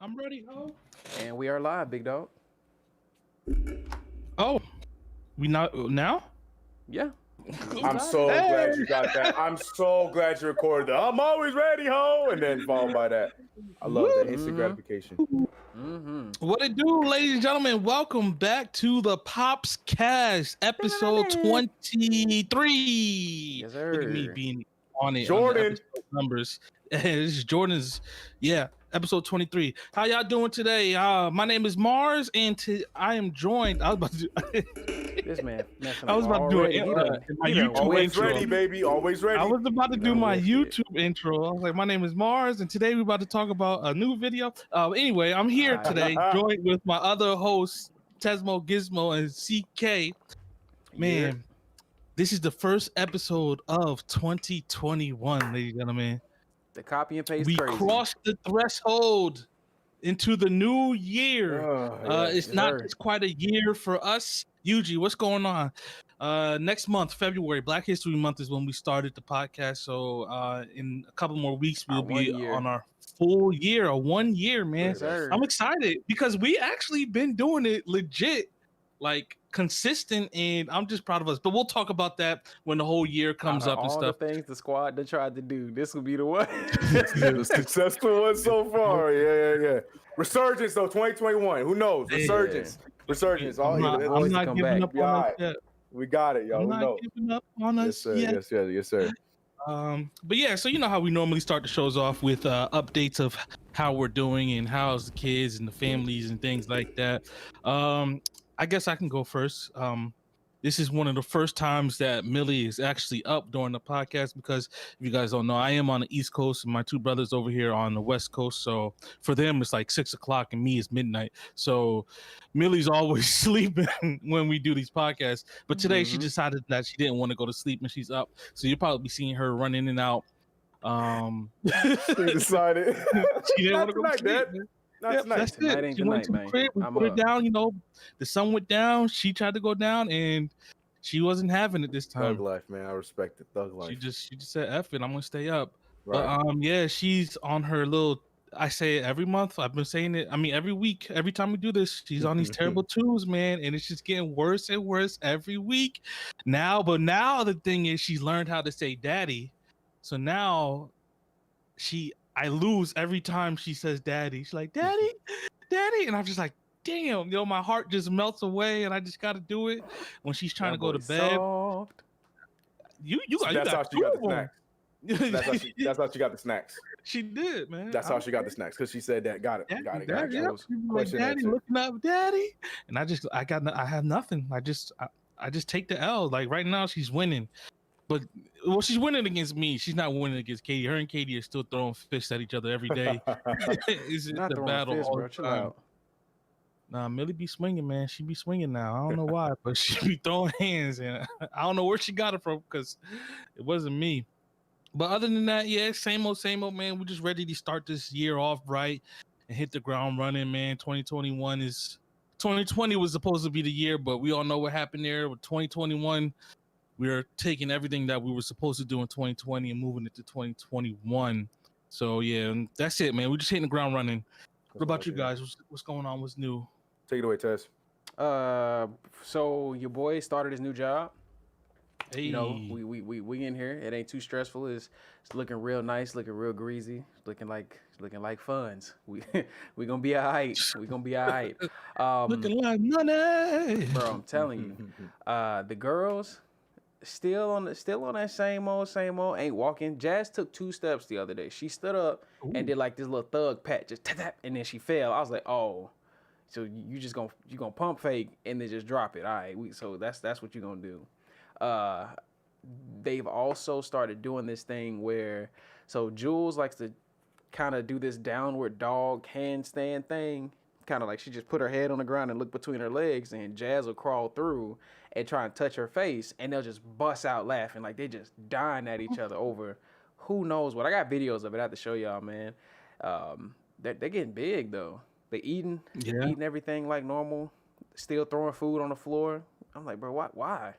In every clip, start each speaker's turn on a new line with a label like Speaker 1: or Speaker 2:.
Speaker 1: I'm ready, ho.
Speaker 2: And we are live, big dog.
Speaker 1: Oh, we not now?
Speaker 2: Yeah.
Speaker 3: I'm so glad you got that. I'm so glad you recorded that. I'm always ready, ho, and then followed by that. I love that instant gratification.
Speaker 1: What it do, ladies and gentlemen? Welcome back to the PopsCast, episode 23.
Speaker 2: Yes, sir.
Speaker 1: Look at me being on it.
Speaker 3: Jordan.
Speaker 1: On the episode numbers. This is Jordan's, episode 23. How y'all doing today? My name is Mars, and I am joined. I was about to do,
Speaker 2: This man.
Speaker 1: I was about to do my YouTube
Speaker 3: Always
Speaker 1: intro.
Speaker 3: ready, baby. Always ready.
Speaker 1: I was about to do my
Speaker 2: that's
Speaker 1: YouTube intro. I was like, my name is Mars, and today we're about to talk about a new video. Anyway, I'm here today, joined with my other hosts, Tesmo, Gizmo, and CK. Man, this is the first episode of 2021, ladies and gentlemen.
Speaker 2: The copy and paste
Speaker 1: We
Speaker 2: crazy.
Speaker 1: crossed the threshold into the new year. It's quite a year for us. Yuji, what's going on? Next month, February, Black History Month is when we started the podcast. So in a couple more weeks, we'll be on our full year, a 1 year, man.
Speaker 2: Yes,
Speaker 1: I'm excited because we actually been doing it legit, like consistent, and I'm just proud of us. But we'll talk about that when the whole year comes up and stuff.
Speaker 2: All the things the squad that tried to do, this will be the one.
Speaker 3: The successful one so far. Yeah. Resurgence though, 2021. Who knows? Resurgence. Resurgence.
Speaker 1: I'm not giving up on us yet.
Speaker 3: We got it, yo.
Speaker 1: I'm not giving up on us yet.
Speaker 3: Yes, sir.
Speaker 1: But yeah, so you know how we normally start the shows off with updates of how we're doing and how's the kids and the families and things like that. I guess I can go first. This is one of the first times that Millie is actually up during the podcast because if you guys don't know, I am on the East Coast and my two brothers over here on the West Coast. So for them, it's like 6 o'clock and me it's midnight. So Millie's always sleeping when we do these podcasts. But today she decided that she didn't want to go to sleep and she's up. So you'll probably be seeing her run in and out.
Speaker 3: She decided.
Speaker 1: She didn't want to go to sleep. That's it. She went to the crib, we put her down, the sun went down, she tried to go down and she wasn't having it this time.
Speaker 3: Thug life, man. I respect it. Thug life.
Speaker 1: She just said, F it, I'm gonna stay up.
Speaker 3: Right.
Speaker 1: But she's on her little, I say it every month. I've been saying it. I mean, every week, every time we do this, she's on these terrible twos, man. And it's just getting worse and worse every week. Now the thing is she's learned how to say daddy. So now I lose every time she says daddy. She's like, daddy, daddy. And I'm just like, damn, my heart just melts away and I just got to do it when she's trying to go to bed.
Speaker 2: Soft.
Speaker 3: That's how she got the snacks. That's how she got the snacks.
Speaker 1: She did, man.
Speaker 3: That's how she got the snacks because she said that. Got it. Got it.
Speaker 1: Like, daddy, looking up, daddy. And I have nothing. I just take the L. Like right now she's winning. But she's winning against me. She's not winning against Katie. Her and Katie are still throwing fists at each other every day. It's
Speaker 2: Not
Speaker 1: the battle
Speaker 2: fists,
Speaker 1: all
Speaker 2: bro.
Speaker 1: the
Speaker 2: Chill
Speaker 1: time.
Speaker 2: out.
Speaker 1: Nah, Millie be swinging, man. She be swinging now. I don't know why, but she be throwing hands, and I don't know where she got it from because it wasn't me. But other than that, same old, man. We're just ready to start this year off right and hit the ground running, man. 2020 was supposed to be the year, but we all know what happened there with 2021. We're taking everything that we were supposed to do in 2020 and moving it to 2021. So yeah, and that's it, man. We're just hitting the ground running. What about you guys? What's going on? What's new?
Speaker 3: Take it away, Tess.
Speaker 2: So your boy started his new job.
Speaker 1: Hey.
Speaker 2: We in here. It ain't too stressful. It's looking real nice, looking real greasy, looking like funds. We gonna be all right. We gonna be all right.
Speaker 1: Looking like money,
Speaker 2: bro. I'm telling you, the girls. Still on that same old, ain't walking. Jazz took 2 steps the other day. She stood up and did like this little thug pat, just tap, and then she fell. I was like, oh, so you gonna pump fake and then just drop it. All right, so that's what you're gonna do. They've also started doing this thing where, so Jules likes to kind of do this downward dog handstand thing. Kind of like she just put her head on the ground and look between her legs, and Jazz will crawl through and try and touch her face, and they'll just bust out laughing like they just dying at each other over who knows what. I got videos of it. I have to show y'all, man. They're getting big though. They eating everything like normal, still throwing food on the floor. I'm like, bro, why?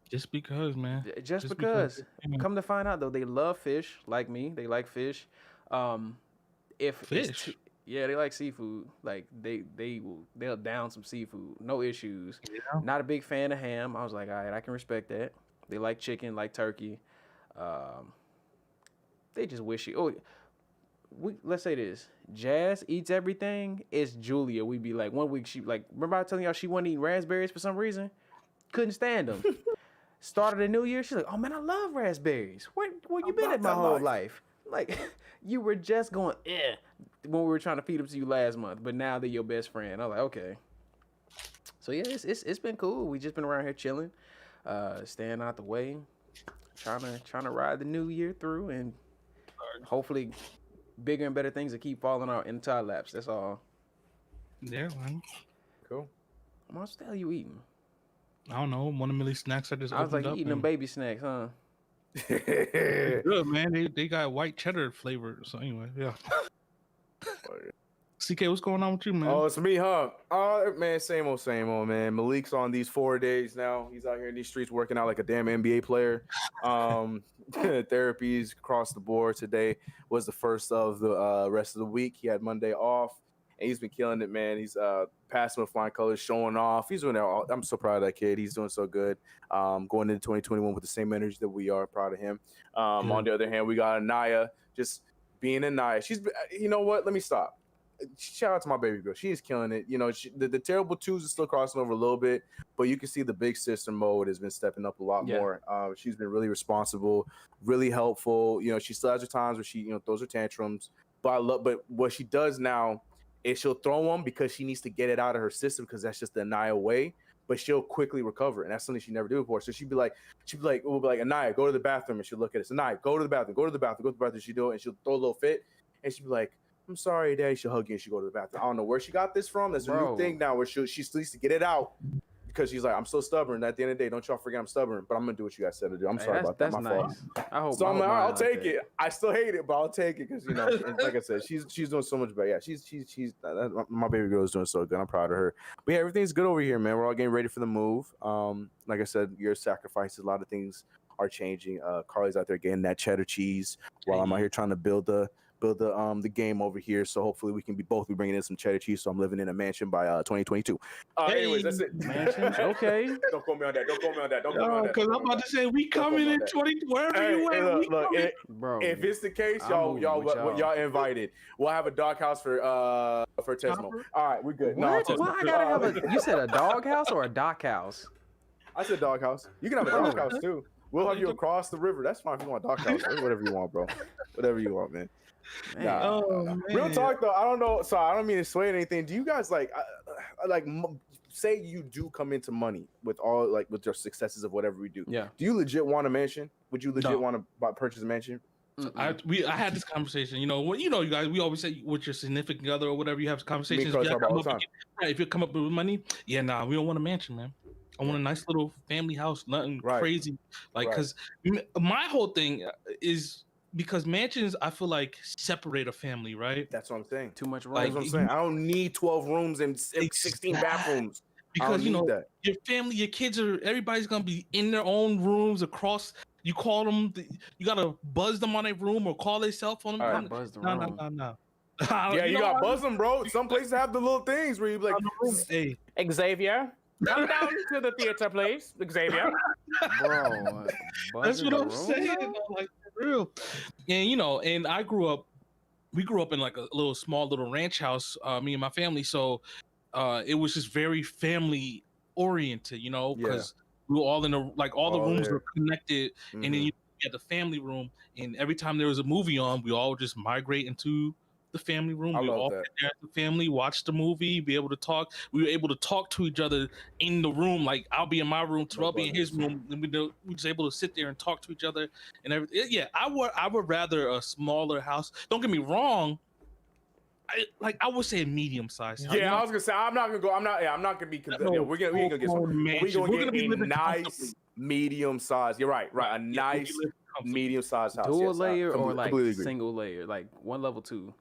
Speaker 1: Just because, man.
Speaker 2: Just because. Come to find out though, they love fish like me. They like fish. if it's
Speaker 1: Fish.
Speaker 2: yeah, they like seafood. Like they'll down some seafood, no issues.
Speaker 1: Yeah.
Speaker 2: Not a big fan of ham. I was like, all right, I can respect that. They like chicken, like turkey. Um, they just wish you. Oh, let's say this. Jazz eats everything. It's Julia. We be like 1 week she like. Remember I was telling y'all she wasn't eating raspberries for some reason. Couldn't stand them. Started the new year. She's like, oh man, I love raspberries. Where you been at my whole life? Like, you were just going, when we were trying to feed them to you last month, but now they're your best friend. I was like, okay. So yeah, it's been cool. We just been around here chilling, staying out the way, trying to ride the new year through, and hopefully bigger and better things will keep falling out in the time lapse. That's all.
Speaker 1: Yeah, man.
Speaker 3: Cool.
Speaker 2: What the hell you eating?
Speaker 1: I don't know. One of Millie's snacks I just
Speaker 2: I was like,
Speaker 1: opened
Speaker 2: you
Speaker 1: up.
Speaker 2: eating them baby snacks, huh?
Speaker 1: Good, man. They got white cheddar flavor. So anyway, yeah. CK, what's going on with you, man?
Speaker 3: Oh, it's me, huh? Man, same old, man. Malik's on these 4 days now. He's out here in these streets working out like a damn NBA player. Therapies across the board. Today was the first of the rest of the week. He had Monday off, and he's been killing it, man. He's passing with flying colors, showing off. He's doing it all. I'm so proud of that kid. He's doing so good. Going into 2021 with the same energy that we are. Proud of him. On the other hand, we got Anaya just being Anaya. She's, you know what? Let me stop. Shout out to my baby girl. She is killing it. You know, the terrible twos are still crossing over a little bit, but you can see the big sister mode has been stepping up a lot more. She's been really responsible, really helpful. You know, she still has her times where she, throws her tantrums. But what she does now is she'll throw them because she needs to get it out of her system because that's just the Anaya way. But she'll quickly recover, and that's something she never did before. So we'll be like, Anaya, go to the bathroom, and she'll look at us. Anaya, go to the bathroom, go to the bathroom. She do it, and she'll throw a little fit, and she'll be like, I'm sorry, Daddy. She'll hug you and she'll go to the bathroom. I don't know where she got this from. That's a new thing now where she still needs to get it out because she's like, I'm so stubborn. At the end of the day, don't y'all forget I'm stubborn, but I'm going to do what you guys said to do. I'm sorry about that.
Speaker 2: That's
Speaker 3: my
Speaker 2: nice.
Speaker 3: fault.
Speaker 2: I hope.
Speaker 3: So I'm like, I'll take
Speaker 2: that.
Speaker 3: it. I still hate it, but I'll take it because, like I said, she's doing so much better. Yeah, she's my baby girl is doing so good. I'm proud of her. But yeah, everything's good over here, man. We're all getting ready for the move. Like I said, your sacrifices, a lot of things are changing. Carly's out there getting that cheddar cheese while I'm out here trying to build the game over here, so hopefully we can be bringing in some cheddar cheese. So I'm living in a mansion by 2022. Anyways, that's it.
Speaker 2: Mansions, okay.
Speaker 3: Don't quote me on that.
Speaker 1: Because I'm about to say we coming in 20 wherever you at.
Speaker 3: Look,
Speaker 2: bro.
Speaker 3: If it's the case, y'all invited. We'll have a doghouse for Tesmo. All right, we're good.
Speaker 2: What?
Speaker 3: No,
Speaker 2: Why I gotta have a? You said a doghouse or a dock house?
Speaker 3: I said doghouse. You can have a doghouse too. We'll have you across the river. That's fine if you want a doghouse. Whatever you want, bro. Whatever you want, man. Nah. Real talk though, I don't know. So I don't mean to sway anything. Do you guys say you do come into money with all with your successes of whatever we do?
Speaker 2: Yeah.
Speaker 3: Do you legit want a mansion? Would you legit want to purchase a mansion?
Speaker 1: So I had this conversation. You guys. We always say with your significant other or whatever. You have conversations. If you come up with money, we don't want a mansion, man. I want a nice little family house, nothing crazy. Because my whole thing is. Because mansions, I feel like separate a family, right?
Speaker 3: That's what I'm saying.
Speaker 2: Too much room.
Speaker 3: That's what I'm saying. I don't need 12 rooms and 16 bathrooms.
Speaker 1: Because your family, your kids everybody's gonna be in their own rooms across. You call them, you gotta buzz them on their room or call their cell phone.
Speaker 2: Buzz the room.
Speaker 1: No.
Speaker 3: Yeah, you gotta buzz them, bro. Some places have the little things where you be like,
Speaker 1: hey,
Speaker 3: Xavier, come down to the theater, please. Xavier.
Speaker 2: Bro,
Speaker 1: that's what I'm saying. Like, for real. And and we grew up in like a small little ranch house, me and my family. So it was just very family oriented, because we were all in all the rooms were connected, and then you had the family room, and every time there was a movie on, we all just migrate into the family room. We all sit there as a family, watch the movie, be able to talk. We were able to talk to each other in the room. Like I'll be in my room, Terrell be in his room, and we just able to sit there and talk to each other and everything. Yeah, I would rather a smaller house. Don't get me wrong. I would say a medium size house.
Speaker 3: Yeah, I was gonna say I'm not gonna be. We ain't gonna get some. We're gonna get a nice medium size. You're right. A nice medium size house.
Speaker 2: Dual layer or single layer, like 1 level 2.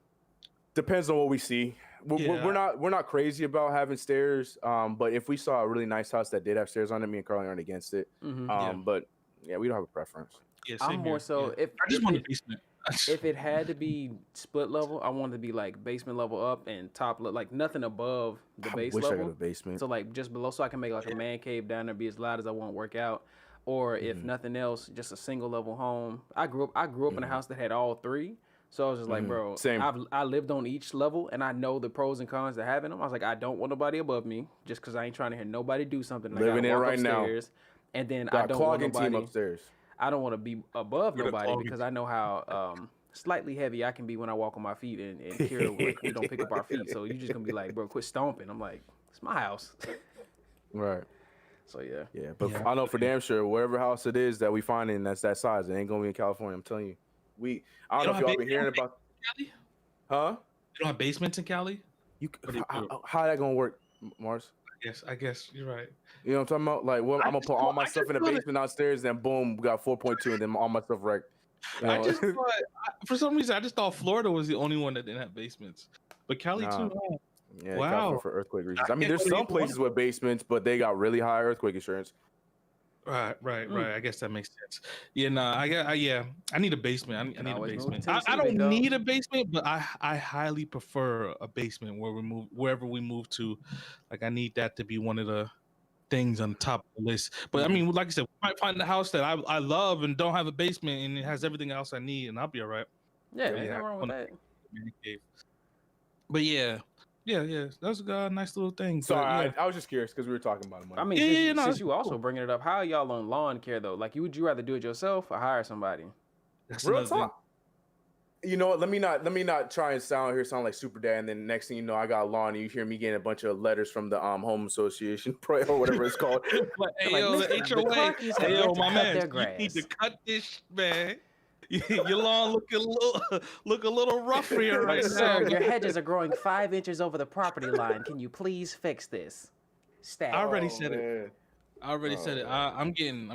Speaker 3: Depends on what we see. We're not crazy about having stairs. But if we saw a really nice house that did have stairs on it, me and Carly aren't against it. But yeah, we don't have a preference.
Speaker 1: Yeah,
Speaker 2: I'm more so if
Speaker 1: I just want a basement.
Speaker 2: if it had to be split level, I wanted to be like basement level up and like nothing above the
Speaker 3: I
Speaker 2: base
Speaker 3: wish I got a
Speaker 2: level.
Speaker 3: basement.
Speaker 2: So like just below, so I can make like a man cave down there, be as loud as I want, work out, or if nothing else, just a single level home. I grew up in a house that had all three, so I was just like, bro,
Speaker 3: Same.
Speaker 2: I lived on each level, and I know the pros and cons to having them. I was like, I don't want nobody above me, just because I ain't trying to hear nobody do something. And I
Speaker 3: Living
Speaker 2: gotta
Speaker 3: in
Speaker 2: walk
Speaker 3: right now.
Speaker 2: upstairs, and then I
Speaker 3: Got
Speaker 2: don't want
Speaker 3: clogging team
Speaker 2: nobody.
Speaker 3: upstairs.
Speaker 2: I don't want to be above
Speaker 1: We're the
Speaker 2: nobody
Speaker 1: clogging
Speaker 2: because I know how slightly heavy I can be when I walk on my feet, and Kira, like, we don't pick up our feet. So you just gonna be like, bro, quit stomping. I'm like, it's my house.
Speaker 3: Right.
Speaker 2: So yeah.
Speaker 3: Yeah, but
Speaker 1: Yeah.
Speaker 3: I know for damn sure, wherever house it is that we find in that's that size, it ain't gonna be in California. I'm telling you. I don't know if y'all been hearing about,
Speaker 1: Cali?
Speaker 3: huh?
Speaker 1: You don't have basements in Cali?
Speaker 3: You
Speaker 1: do you do?
Speaker 3: how that gonna work, Mars?
Speaker 1: I guess you're right.
Speaker 3: You know what I'm talking about? Like, well,
Speaker 1: I
Speaker 3: I'm gonna
Speaker 1: just
Speaker 3: put all
Speaker 1: thought-
Speaker 3: my
Speaker 1: I
Speaker 3: stuff
Speaker 1: just
Speaker 3: in the
Speaker 1: thought it-
Speaker 3: basement downstairs, then boom, we got 4.2, and then all my stuff right. You know?
Speaker 1: I just thought, for some reason, I just thought Florida was the only one that didn't have basements, but Cali
Speaker 3: Nah.
Speaker 1: too. Oh,
Speaker 3: Yeah,
Speaker 1: wow.
Speaker 3: for earthquake reasons.
Speaker 1: I
Speaker 3: I mean,
Speaker 1: can't
Speaker 3: there's
Speaker 1: go to
Speaker 3: some
Speaker 1: either one.
Speaker 3: places with basements, but they got really high earthquake insurance.
Speaker 1: Right. I guess that makes sense. Yeah, I need a basement. I need a
Speaker 2: always move to
Speaker 1: basement.
Speaker 2: Tennessee,
Speaker 1: I don't
Speaker 2: big dog.
Speaker 1: need a basement, but I highly prefer a basement wherever we move to. Like I need that to be one of the things on top of the list. But I mean, like I said, we might find a house that I love and don't have a basement and it has everything else I need, and I'll be all right.
Speaker 2: Yeah,
Speaker 1: Yeah,
Speaker 2: ain't nothing wrong with that.
Speaker 1: But yeah, that's a nice little thing. But
Speaker 3: Sorry,
Speaker 1: yeah.
Speaker 3: I was just curious because we were talking about money.
Speaker 2: I mean,
Speaker 1: Yeah,
Speaker 2: since
Speaker 1: that's
Speaker 2: you also
Speaker 1: cool.
Speaker 2: bringing it up, how are y'all on lawn care though? Like, would you rather do it yourself or hire somebody?
Speaker 1: That's
Speaker 3: Real
Speaker 1: another thing.
Speaker 3: talk. You know what? Let me not try and sound like super dad, and then next thing you know, I got a lawn, and you hear me getting a bunch of letters from the home association, or whatever it's called.
Speaker 1: Like, hey,
Speaker 2: Like,
Speaker 1: yo, the
Speaker 2: "Mr.
Speaker 1: HOA.
Speaker 2: Clarkies have
Speaker 1: Hey,
Speaker 2: yet
Speaker 1: yo,
Speaker 2: to
Speaker 1: my
Speaker 2: cut
Speaker 1: man,
Speaker 2: their
Speaker 1: you need to
Speaker 2: grass."
Speaker 1: cut this, man. Your lawn look a little rough here right
Speaker 2: Like,
Speaker 1: now.
Speaker 2: sir, your hedges are growing 5 inches over the property line. Can you please fix this? Stat.
Speaker 1: I already
Speaker 3: Oh,
Speaker 1: said it.
Speaker 3: man.
Speaker 1: I already said it.
Speaker 3: man.
Speaker 1: I'm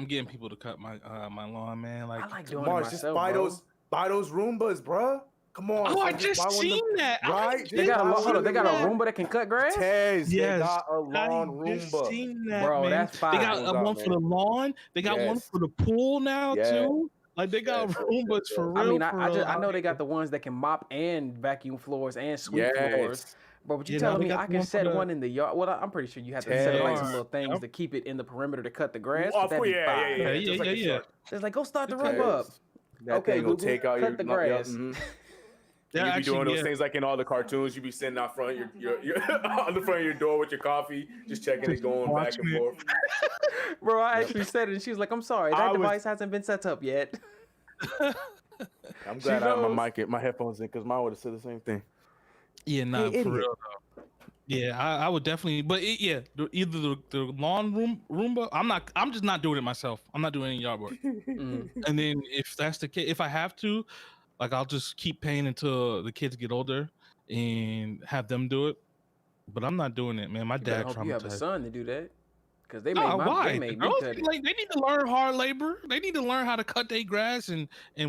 Speaker 1: getting people to cut my my lawn, man. Like,
Speaker 2: I like doing
Speaker 3: Mars,
Speaker 2: it
Speaker 3: just
Speaker 2: myself,
Speaker 3: buy
Speaker 2: bro.
Speaker 3: those Roombas, bruh. Come on.
Speaker 1: oh, I
Speaker 3: son,
Speaker 1: just
Speaker 3: buy one of
Speaker 1: seen
Speaker 3: them.
Speaker 1: that.
Speaker 3: Right?
Speaker 2: They got a
Speaker 3: Just buy one of
Speaker 2: they got a
Speaker 3: them.
Speaker 2: Roomba that can cut grass.
Speaker 3: Tez, they
Speaker 1: Yes,
Speaker 3: got a lawn
Speaker 1: I just
Speaker 3: Roomba.
Speaker 1: seen that,
Speaker 2: Bro,
Speaker 1: man.
Speaker 2: that's
Speaker 1: They
Speaker 2: fire.
Speaker 1: got
Speaker 3: What's
Speaker 1: a
Speaker 3: up,
Speaker 1: one for the
Speaker 3: man?
Speaker 1: lawn. They got one
Speaker 3: Yes.
Speaker 1: for the pool now
Speaker 3: Yeah.
Speaker 1: too. Like they got
Speaker 3: Yes.
Speaker 1: Roombas for real.
Speaker 2: I mean,
Speaker 1: for
Speaker 2: I
Speaker 1: real.
Speaker 2: know they got the ones that can mop and vacuum floors and sweep floors.
Speaker 3: Yes.
Speaker 2: Bro, but you
Speaker 1: Yeah, now
Speaker 2: telling
Speaker 1: they
Speaker 2: me
Speaker 1: got
Speaker 2: I
Speaker 1: the
Speaker 2: can
Speaker 1: one for
Speaker 2: set
Speaker 1: the-
Speaker 2: one in the yard? Well, I'm pretty sure you have to set like some
Speaker 3: Yes.
Speaker 2: little things
Speaker 1: Yep.
Speaker 2: to keep it in the perimeter to cut the grass.
Speaker 3: Oh,
Speaker 2: but that'd be
Speaker 3: yeah.
Speaker 2: fire.
Speaker 3: Just like a
Speaker 1: yeah.
Speaker 3: shark.
Speaker 2: It's like, go start the
Speaker 1: Okay.
Speaker 2: Roomba up.
Speaker 3: That
Speaker 2: Okay,
Speaker 3: thing will
Speaker 2: Google,
Speaker 3: take out
Speaker 2: cut
Speaker 3: your
Speaker 2: the grass.
Speaker 1: They're
Speaker 3: You be doing
Speaker 1: actually-
Speaker 3: those things like in all the cartoons. You be sitting out front, you're on the front of your door with your coffee, just checking it, going back and
Speaker 1: watching it.
Speaker 3: forth.
Speaker 2: Bro, I actually said it, and she was like, I'm sorry,
Speaker 3: I
Speaker 2: that
Speaker 3: was-
Speaker 2: device hasn't been set up yet.
Speaker 3: I'm glad I have
Speaker 2: knows.
Speaker 3: my headphones in because mine would have said the same thing.
Speaker 1: Yeah, nah,
Speaker 3: Hey,
Speaker 1: for
Speaker 3: idiot.
Speaker 1: real though. Yeah, I would definitely, but either the lawn Roomba. I'm just not doing it myself. I'm not doing any yard work.
Speaker 2: Mm.
Speaker 1: And then if that's the case, if I have to, like I'll just keep paying until the kids get older and have them do it. But I'm not doing it, man. My
Speaker 2: You better
Speaker 1: dad
Speaker 2: hope you have a
Speaker 1: traumatized.
Speaker 2: son to do that. Because they
Speaker 1: Nah,
Speaker 2: made
Speaker 1: why?
Speaker 2: they
Speaker 1: The
Speaker 2: made me
Speaker 1: girls
Speaker 2: cut it.
Speaker 1: like they need to learn hard labor. They need to learn how to cut their grass and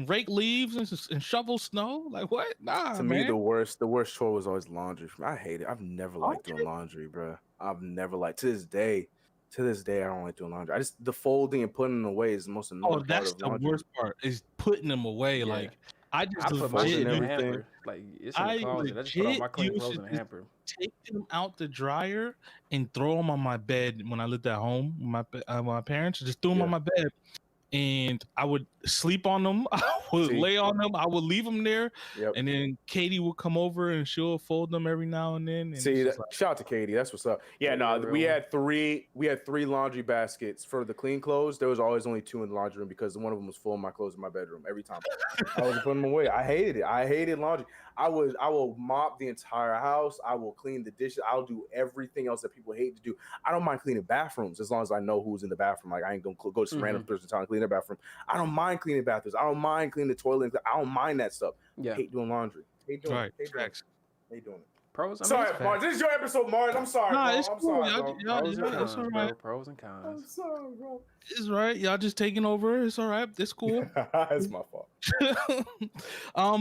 Speaker 1: rake leaves and shovel snow. Like what? Nah,
Speaker 3: To
Speaker 1: man.
Speaker 3: me, the worst chore was always laundry. I hate it. I've never liked doing laundry, bro. I've never liked to this day. To this day, I don't like doing laundry. The folding and putting them away is the most annoying part
Speaker 1: That's
Speaker 3: of
Speaker 1: the
Speaker 3: laundry.
Speaker 1: worst part is putting them away.
Speaker 2: Yeah.
Speaker 1: Like I just
Speaker 2: I put my
Speaker 3: folding
Speaker 2: shit in the
Speaker 3: everything.
Speaker 2: hamper. Like, it's in the
Speaker 1: I
Speaker 2: closet. I just put all my
Speaker 1: legit
Speaker 2: clean
Speaker 1: used
Speaker 2: clothes
Speaker 1: to
Speaker 2: in the
Speaker 1: just
Speaker 2: hamper.
Speaker 1: take them out the dryer and throw them on my bed when I lived at home with my parents. Just threw them on
Speaker 3: Yeah.
Speaker 1: my bed, and I would sleep on them. I would
Speaker 3: See?
Speaker 1: lay on them. I would leave them there,
Speaker 3: Yep.
Speaker 1: and then Katie would come over and she'll fold them every now and then. And
Speaker 3: See,
Speaker 1: it's
Speaker 3: that,
Speaker 1: just like,
Speaker 3: shout out to Katie. That's what's up. Yeah,
Speaker 2: Katie,
Speaker 3: no,
Speaker 2: the
Speaker 3: we
Speaker 2: real
Speaker 3: had three laundry baskets for the clean clothes. There was always only two in the laundry room because one of them was full of my clothes in my bedroom every time. I was putting them away. I hated it. I hated laundry. I will mop the entire house. I will clean the dishes. I'll do everything else that people hate to do. I don't mind cleaning bathrooms as long as I know who's in the bathroom. Like I ain't gonna go to some random person's town and clean their bathroom. I don't mind cleaning bathrooms. I don't mind cleaning the toilet. I don't mind that stuff.
Speaker 2: Yeah.
Speaker 3: Hate doing laundry. Hate doing
Speaker 1: right,
Speaker 3: it. Hate doing it.
Speaker 1: tracks.
Speaker 3: Hate doing it.
Speaker 2: Pros. I mean,
Speaker 3: Sorry,
Speaker 2: it's
Speaker 3: Mars. This is your episode, Mars. I'm sorry,
Speaker 1: Nah,
Speaker 3: bro.
Speaker 1: it's
Speaker 3: I'm
Speaker 1: cool.
Speaker 3: sorry,
Speaker 1: Y'all-
Speaker 3: bro.
Speaker 1: y'all-
Speaker 2: pros and
Speaker 1: it's
Speaker 2: cons,
Speaker 1: all
Speaker 2: bro.
Speaker 1: right.
Speaker 2: Pros and
Speaker 3: I'm
Speaker 2: cons.
Speaker 3: sorry, bro.
Speaker 1: It's right. Y'all just taking over. It's all right. It's cool.
Speaker 3: It's my fault.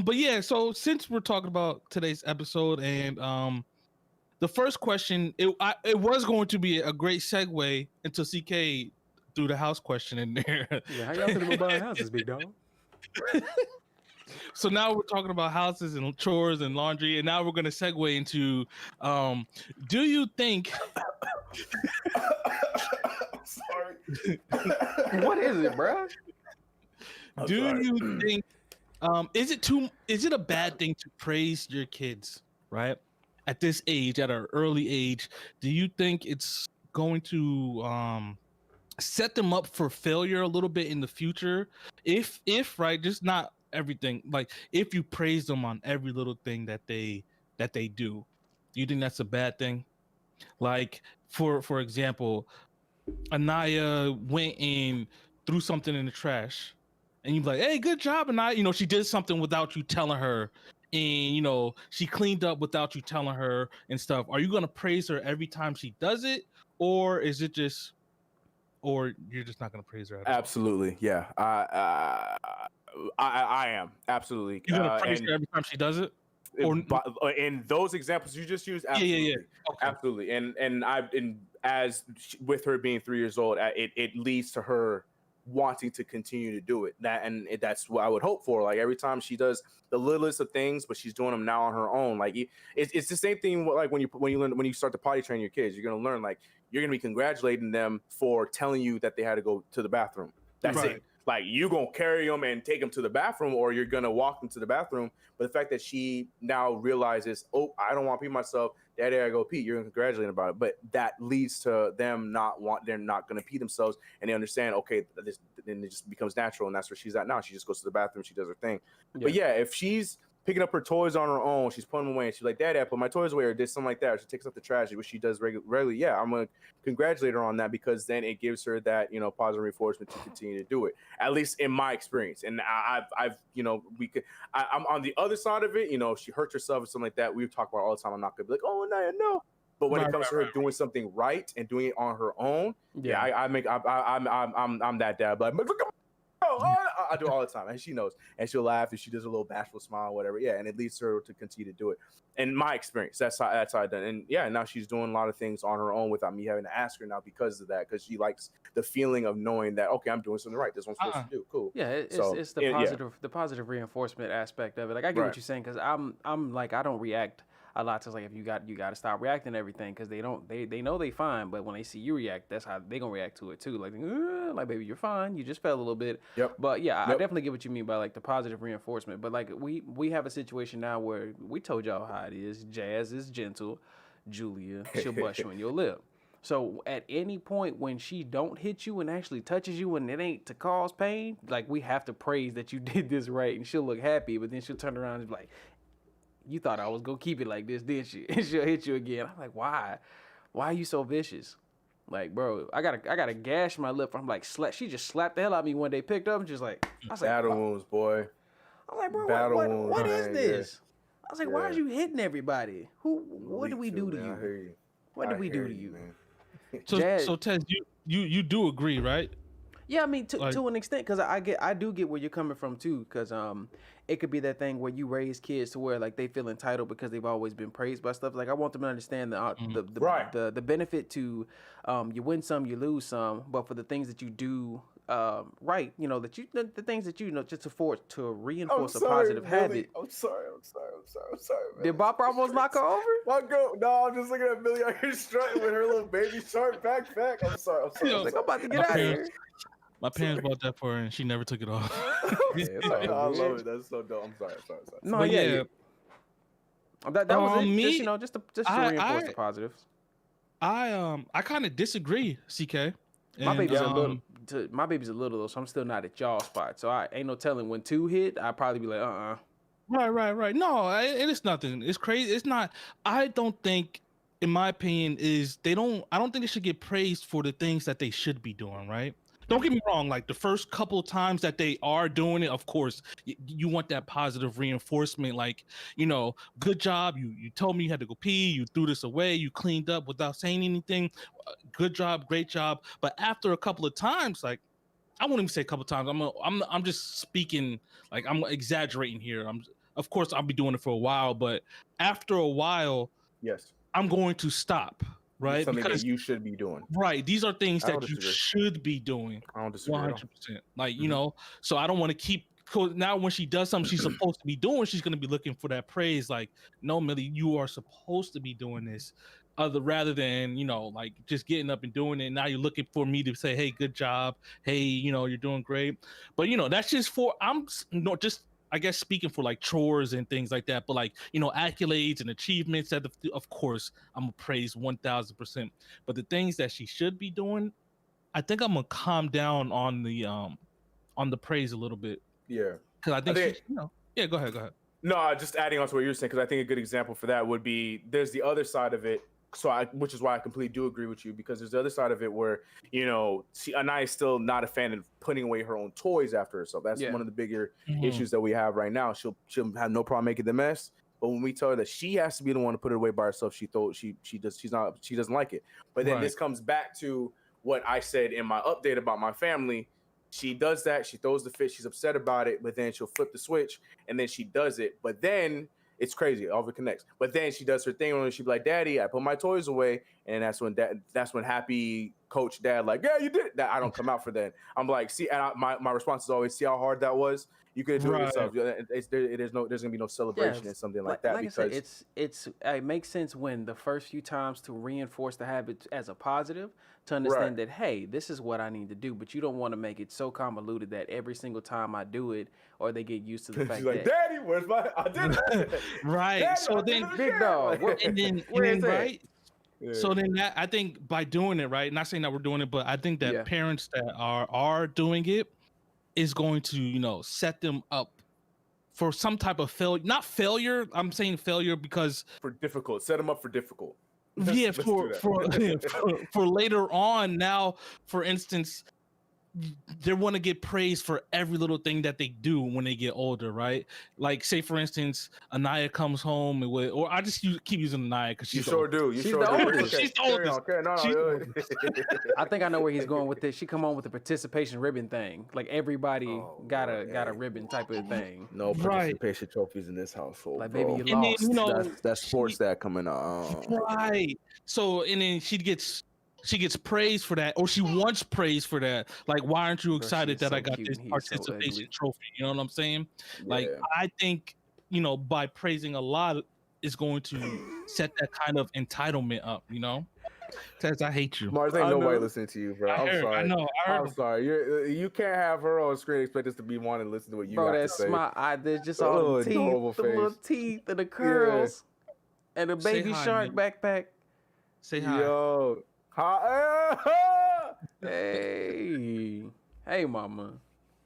Speaker 1: But yeah, so since we're talking about today's episode and the first question, it was going to be a great segue until CK threw the house question in there.
Speaker 2: Yeah, how y'all feeling about buying houses, big dog?
Speaker 1: So now we're talking about houses and chores and laundry, and now we're gonna segue into, do you think?
Speaker 3: Sorry.
Speaker 2: What is it, bro?
Speaker 3: I'm
Speaker 1: Do
Speaker 3: sorry.
Speaker 1: you think? Is it a bad thing to praise your kids, right? At this age, at an early age, do you think it's going to set them up for failure a little bit in the future? If right, just not everything. Like if you praise them on every little thing that they do you think that's a bad thing? Like for example, Anaya went and threw something in the trash, and you're like, "Hey, good job, Anaya." She did something without you telling her, and she cleaned up without you telling her and stuff. Are you gonna praise her every time she does it, or is it just, or you're just not gonna praise her at all?
Speaker 3: Absolutely, yeah. I am absolutely.
Speaker 1: You're gonna praise her every time she does it, or
Speaker 3: In those examples you just used,
Speaker 1: yeah,
Speaker 3: absolutely,
Speaker 1: yeah, yeah. Okay.
Speaker 3: absolutely. And as with her being 3 years old, it leads to her wanting to continue to do it. That's what I would hope for. Like every time she does the littlest of things, but she's doing them now on her own. Like it's the same thing. Like when you start to potty train your kids, you're gonna learn. Like you're gonna be congratulating them for telling you that they had to go to the bathroom. That's
Speaker 1: Right.
Speaker 3: it. Like you gonna carry them and take them to the bathroom, or you're gonna walk them to the bathroom. But the fact that she now realizes, oh, I don't want to pee myself, Daddy, I go pee. You're gonna congratulate them about it. But that leads to them they're not gonna pee themselves, and they understand, okay, then it just becomes natural, and that's where she's at now. She just goes to the bathroom, she does her thing.
Speaker 2: Yeah.
Speaker 3: But yeah, if she's picking up her toys on her own, she's putting them away, and she's like, Daddy, I put my toys away, or did something like that, or she takes out the trash, which she does regularly. Yeah, I'm gonna congratulate her on that, because then it gives her that positive reinforcement to continue to do it. At least in my experience, and I'm on the other side of it. If she hurts herself or something like that, we talk about it all the time. I'm not gonna be like, oh no. But when it comes to her doing something right and doing it on her own, yeah, I'm that dad. But look at I do it all the time, and she knows, and she'll laugh, and she does a little bashful smile, whatever. Yeah, and it leads her to continue to do it. In my experience, that's how I done. And yeah, now she's doing a lot of things on her own without me having to ask her now, because of that, because she likes the feeling of knowing that, okay, I'm doing something right. That's what I'm supposed to do. Cool.
Speaker 2: Yeah, it's the positive reinforcement aspect of it. Like I get what you're saying, because I'm like, I don't react a lot to, like, if you got to stop reacting to everything, because they know they fine, but when they see you react, that's how they gonna react to it too. Like baby, you're fine, you just fell a little bit.
Speaker 3: Yep.
Speaker 2: But yeah, I definitely get what you mean by like the positive reinforcement. But like we have a situation now where we told y'all how it is. Jazz is gentle. Julia, she'll bust you in your lip. So at any point when she don't hit you and actually touches you and it ain't to cause pain, like we have to praise that you did this right, and she'll look happy, but then she'll turn around and be like, you thought I was gonna keep it like this, didn't you? And she'll hit you again. I'm like, why? Why are you so vicious? Like, bro, I gotta gash my lip. I'm like, she just slapped the hell out of me one day, picked up and just like, I was like,
Speaker 3: battle wounds, boy.
Speaker 2: I'm like, bro,
Speaker 3: Battle
Speaker 2: what
Speaker 3: wounds,
Speaker 2: is
Speaker 3: man,
Speaker 2: this?
Speaker 3: yeah.
Speaker 2: I was like, why are you hitting everybody? What did we do to you? What did we do to you?
Speaker 3: Man.
Speaker 1: So Tez, you do agree, right?
Speaker 2: Yeah, I mean, to an extent, because I do get where you're coming from too, because it could be that thing where you raise kids to where like they feel entitled because they've always been praised by stuff. Like I want them to understand the benefit to you win some, you lose some, but for the things that you do right, that the things that just to reinforce a positive habit.
Speaker 3: I'm sorry. Man.
Speaker 2: Did Bop almost knock her over?
Speaker 3: My girl, no, I'm just looking at Millie out here strutting with her little baby shark backpack. I'm sorry.
Speaker 2: I'm about to get out of here.
Speaker 1: My parents bought that for her, and she never took it off.
Speaker 3: I love it. That's so dope. I'm sorry.
Speaker 2: No,
Speaker 1: but
Speaker 2: yeah. That was it.
Speaker 1: Me,
Speaker 2: just to reinforce the positives.
Speaker 1: I kind of disagree, CK.
Speaker 2: My baby's a little. My baby's a little though, so I'm still not at y'all spot. So I ain't no telling when 2 hit. I'd probably be like,
Speaker 1: Right. No, and it's nothing. It's crazy. It's not. I don't think, in my opinion, I don't think they should get praised for the things that they should be doing. Right. Don't get me wrong. Like the first couple of times that they are doing it, of course, you want that positive reinforcement. Like, good job. You told me you had to go pee. You threw this away. You cleaned up without saying anything. Good job. Great job. But after a couple of times, like, I won't even say a couple of times. I'm just speaking, like, I'm exaggerating here. Of course, I'll be doing it for a while, but after a while,
Speaker 3: yes,
Speaker 1: I'm going to stop. Right,
Speaker 3: something that you should be doing.
Speaker 1: Right, these are things that you should be doing.
Speaker 3: I don't disagree.
Speaker 1: 100%. Like so I don't want to keep now when she does something she's supposed to be doing, she's gonna be looking for that praise. Like, no, Millie, you are supposed to be doing this, rather than like just getting up and doing it. Now you're looking for me to say, hey, good job, hey, you're doing great. But that's just for not just. I guess speaking for like chores and things like that, but like accolades and achievements. That of course I'm gonna praise 1,000%. But the things that she should be doing, I think I'm gonna calm down on the praise a little bit.
Speaker 3: Yeah,
Speaker 1: because I think she, yeah. Go ahead.
Speaker 3: No, just adding on to what you're saying, because I think a good example for that would be there's the other side of it. Which is why I completely do agree with you, because there's the other side of it where Anaya is still not a fan of putting away her own toys after herself. That's one of the bigger issues that we have right now. She'll have no problem making the mess, but when we tell her that she has to be the one to put it away by herself, she doesn't like it. But then this comes back to what I said in my update about my family. She does that. She throws the fit. She's upset about it, but then she'll flip the switch and then she does it. But then it's crazy. All of it connects. But then she does her thing and she'll be like, Daddy, I put my toys away. And that's when happy coach dad, like, yeah, you did that. I don't come out for that. I'm like, see, and my response is always, see how hard that was? You could do it yourself. There's gonna be no celebration and something like that.
Speaker 2: Like
Speaker 3: because
Speaker 2: I said, it makes sense when the first few times to reinforce the habit as a positive, to understand that, hey, this is what I need to do, but you don't want to make it so convoluted that every single time I do it, or they get used to the fact
Speaker 3: like,
Speaker 2: that,
Speaker 3: Daddy, where's my? I did it.
Speaker 1: Right.
Speaker 3: Daddy,
Speaker 1: So then,
Speaker 2: big dog,
Speaker 1: and then right.
Speaker 3: Yeah.
Speaker 1: So then that, I think by doing it, right, not saying that we're doing it, but I think that parents that are doing it is going to, set them up for some type of failure. Not failure. I'm saying failure because
Speaker 3: for difficult. Set them up for difficult.
Speaker 1: Yeah, for later on. Now, for instance, they want to get praised for every little thing that they do when they get older, right? Like, say for instance, Anaya comes home or I just keep using Anaya because she's
Speaker 3: She's the oldest.
Speaker 1: She's the oldest.
Speaker 2: I think I know where he's going with this. She come on with the participation ribbon thing. Like everybody got a ribbon type of thing.
Speaker 3: No participation trophies in this household.
Speaker 2: Like,
Speaker 3: bro.
Speaker 2: baby, you lost.
Speaker 1: Then,
Speaker 3: that's sports that coming out.
Speaker 1: Right. So and then she gets praised for that, or she wants praise for that. Like, why aren't you excited that I got this participation trophy? You know what I'm saying? Like, I think, by praising a lot is going to set that kind of entitlement up, Because I hate you.
Speaker 3: Mars, ain't nobody listening to you, bro. I'm sorry.
Speaker 1: I know.
Speaker 3: I'm sorry. You can't have her on screen and expect us to be wanting to listen to what you got to say.
Speaker 2: Bro, that's my there's just all the teeth, the little teeth and the curls, and the baby shark backpack.
Speaker 1: Say hi.
Speaker 3: Yo.
Speaker 2: Hey, mama.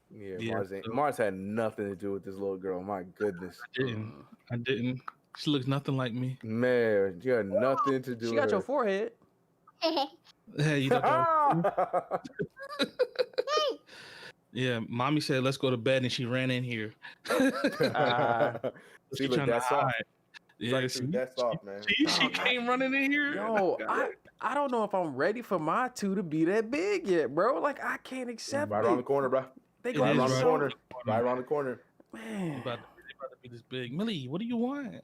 Speaker 3: Yeah, Mars had nothing to do with this little girl. My goodness.
Speaker 1: I didn't. She looks nothing like me.
Speaker 3: Man, you had nothing to do with
Speaker 2: She got your forehead.
Speaker 1: Hey, you don't Yeah, mommy said, let's go to bed, and she ran in here.
Speaker 3: She looked that soft.
Speaker 1: Yeah,
Speaker 3: that's soft, man.
Speaker 1: She came running in here.
Speaker 2: Yo, I don't know if I'm ready for my two to be that big yet, bro. Like, I can't accept it.
Speaker 3: Right around the corner, bro.
Speaker 2: They
Speaker 3: right around the corner. Right around the corner.
Speaker 2: Man,
Speaker 1: about to be this big. Millie, what do you want?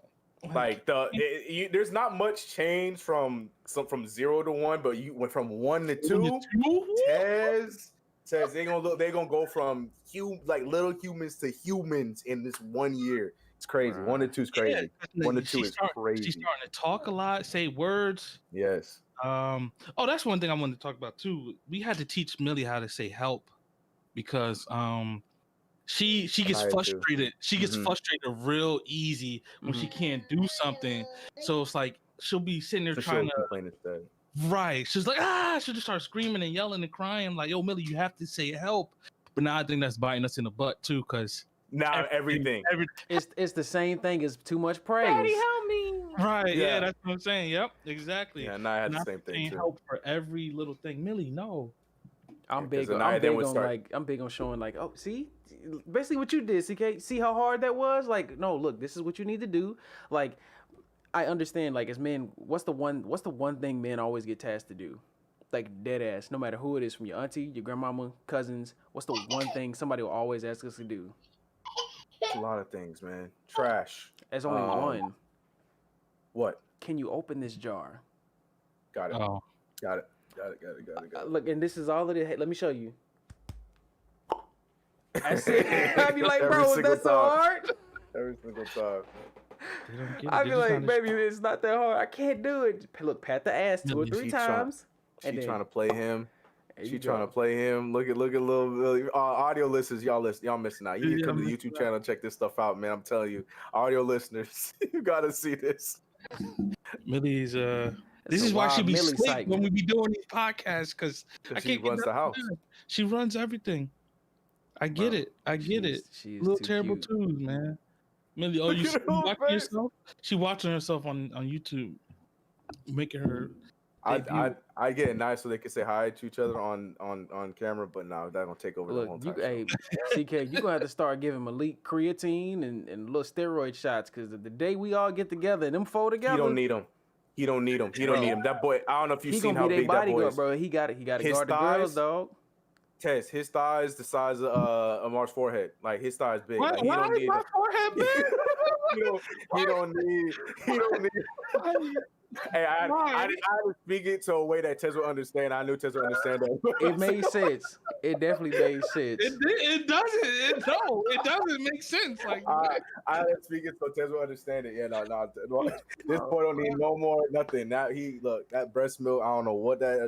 Speaker 3: Like there's not much change from 0 to 1, but you went from 1 to 2. Tez, they gonna go from little humans to humans in this 1 year. It's crazy. 1 to 2 is crazy. 1 to 2 is crazy.
Speaker 1: She's starting to talk a lot, say words.
Speaker 3: Yes.
Speaker 1: That's one thing I wanted to talk about too. We had to teach Millie how to say help because she gets frustrated. She gets frustrated real easy when she can't do something. So it's like she'll be sitting there trying to
Speaker 3: complain instead.
Speaker 1: Right. She's like, she'll just start screaming and yelling and crying. I'm like, yo, Millie, you have to say help. But now I think that's biting us in the butt too, because
Speaker 3: now everything.
Speaker 2: It's the same thing as too much praise.
Speaker 1: Daddy, help me. Right. Yeah, that's what I'm saying. Yep, exactly.
Speaker 3: Yeah, and I had the same thing too.
Speaker 1: Help for every little thing. Millie, no.
Speaker 2: I'm big on showing like, oh, see, basically what you did, CK. See how hard that was? Like, no, look, this is what you need to do. Like, I understand, like, as men, what's the one thing men always get tasked to do? Like, dead ass, no matter who it is, from your auntie, your grandmama, cousins, what's the one thing somebody will always ask us to do?
Speaker 3: It's a lot of things, man. Trash.
Speaker 2: There's only one.
Speaker 3: What?
Speaker 2: Can you open this jar?
Speaker 3: Got it.
Speaker 1: Oh.
Speaker 3: Got it.
Speaker 2: Look, and this is all it is. Hey, let me show you. That's it. I'd be like,
Speaker 3: Every
Speaker 2: bro, is
Speaker 3: single
Speaker 2: that so
Speaker 3: time.
Speaker 2: hard?
Speaker 3: Every single time.
Speaker 1: They don't get it.
Speaker 2: I'd
Speaker 1: They
Speaker 2: be
Speaker 1: just
Speaker 2: like,
Speaker 1: not
Speaker 2: baby, it's not that hard. I can't do it. Look, pat the ass 2 or
Speaker 1: Really,
Speaker 2: 3
Speaker 3: She
Speaker 2: times.
Speaker 3: She
Speaker 2: And then,
Speaker 3: trying to play him.
Speaker 2: there
Speaker 3: She
Speaker 2: you
Speaker 3: trying to
Speaker 2: go.
Speaker 3: play him. Look at little audio listeners. Y'all missing out. You need to come to the YouTube channel and check this stuff out, man. I'm telling you, audio listeners, you gotta see this.
Speaker 1: Millie's this
Speaker 2: It's a
Speaker 1: is why she
Speaker 2: wild
Speaker 1: be
Speaker 2: Millie
Speaker 1: sleep
Speaker 2: sighting.
Speaker 1: when we be doing these podcasts because I
Speaker 3: She
Speaker 1: can't get
Speaker 3: runs the
Speaker 1: nothing
Speaker 3: house.
Speaker 1: done. She runs everything. I get
Speaker 2: Bro,
Speaker 1: it. I get it.
Speaker 2: She is
Speaker 1: Little
Speaker 2: too
Speaker 1: terrible
Speaker 2: cute.
Speaker 1: twos, man. Millie, oh,
Speaker 3: Look
Speaker 1: you
Speaker 3: at her
Speaker 1: watching
Speaker 3: face.
Speaker 1: yourself? She watching herself on YouTube, making her debut.
Speaker 3: I get it nice so they can say hi to each other on camera, but no, that gonna take over the
Speaker 2: Look,
Speaker 3: whole
Speaker 2: you,
Speaker 3: entire show.
Speaker 2: hey, CK, you gonna have to start giving Malik creatine and little steroid shots because the day we all get together and them four together,
Speaker 3: He don't need them. He don't need them. He don't need them. That boy, I don't know if you've
Speaker 2: he
Speaker 3: seen
Speaker 2: gonna
Speaker 3: how
Speaker 2: be their
Speaker 3: big that boy
Speaker 2: bodyguard,
Speaker 3: is.
Speaker 2: bro. He got to
Speaker 3: His
Speaker 2: guard the girls,
Speaker 3: thighs-
Speaker 2: dog.
Speaker 3: Tess, his thighs the size of Amar's forehead. Like his thighs big.
Speaker 1: Why,
Speaker 3: Like, he
Speaker 1: why
Speaker 3: don't
Speaker 1: is
Speaker 3: need
Speaker 1: my
Speaker 3: them.
Speaker 1: forehead big?
Speaker 3: He don't need. Hey, I had to speak it to a way that Tess would understand. I knew Tess would understand that.
Speaker 2: It made sense. It definitely made sense.
Speaker 1: It doesn't make sense. Like
Speaker 3: I had to speak it so Tess would understand it. Yeah, no. This boy don't need no more nothing. Now that breast milk. I don't know what that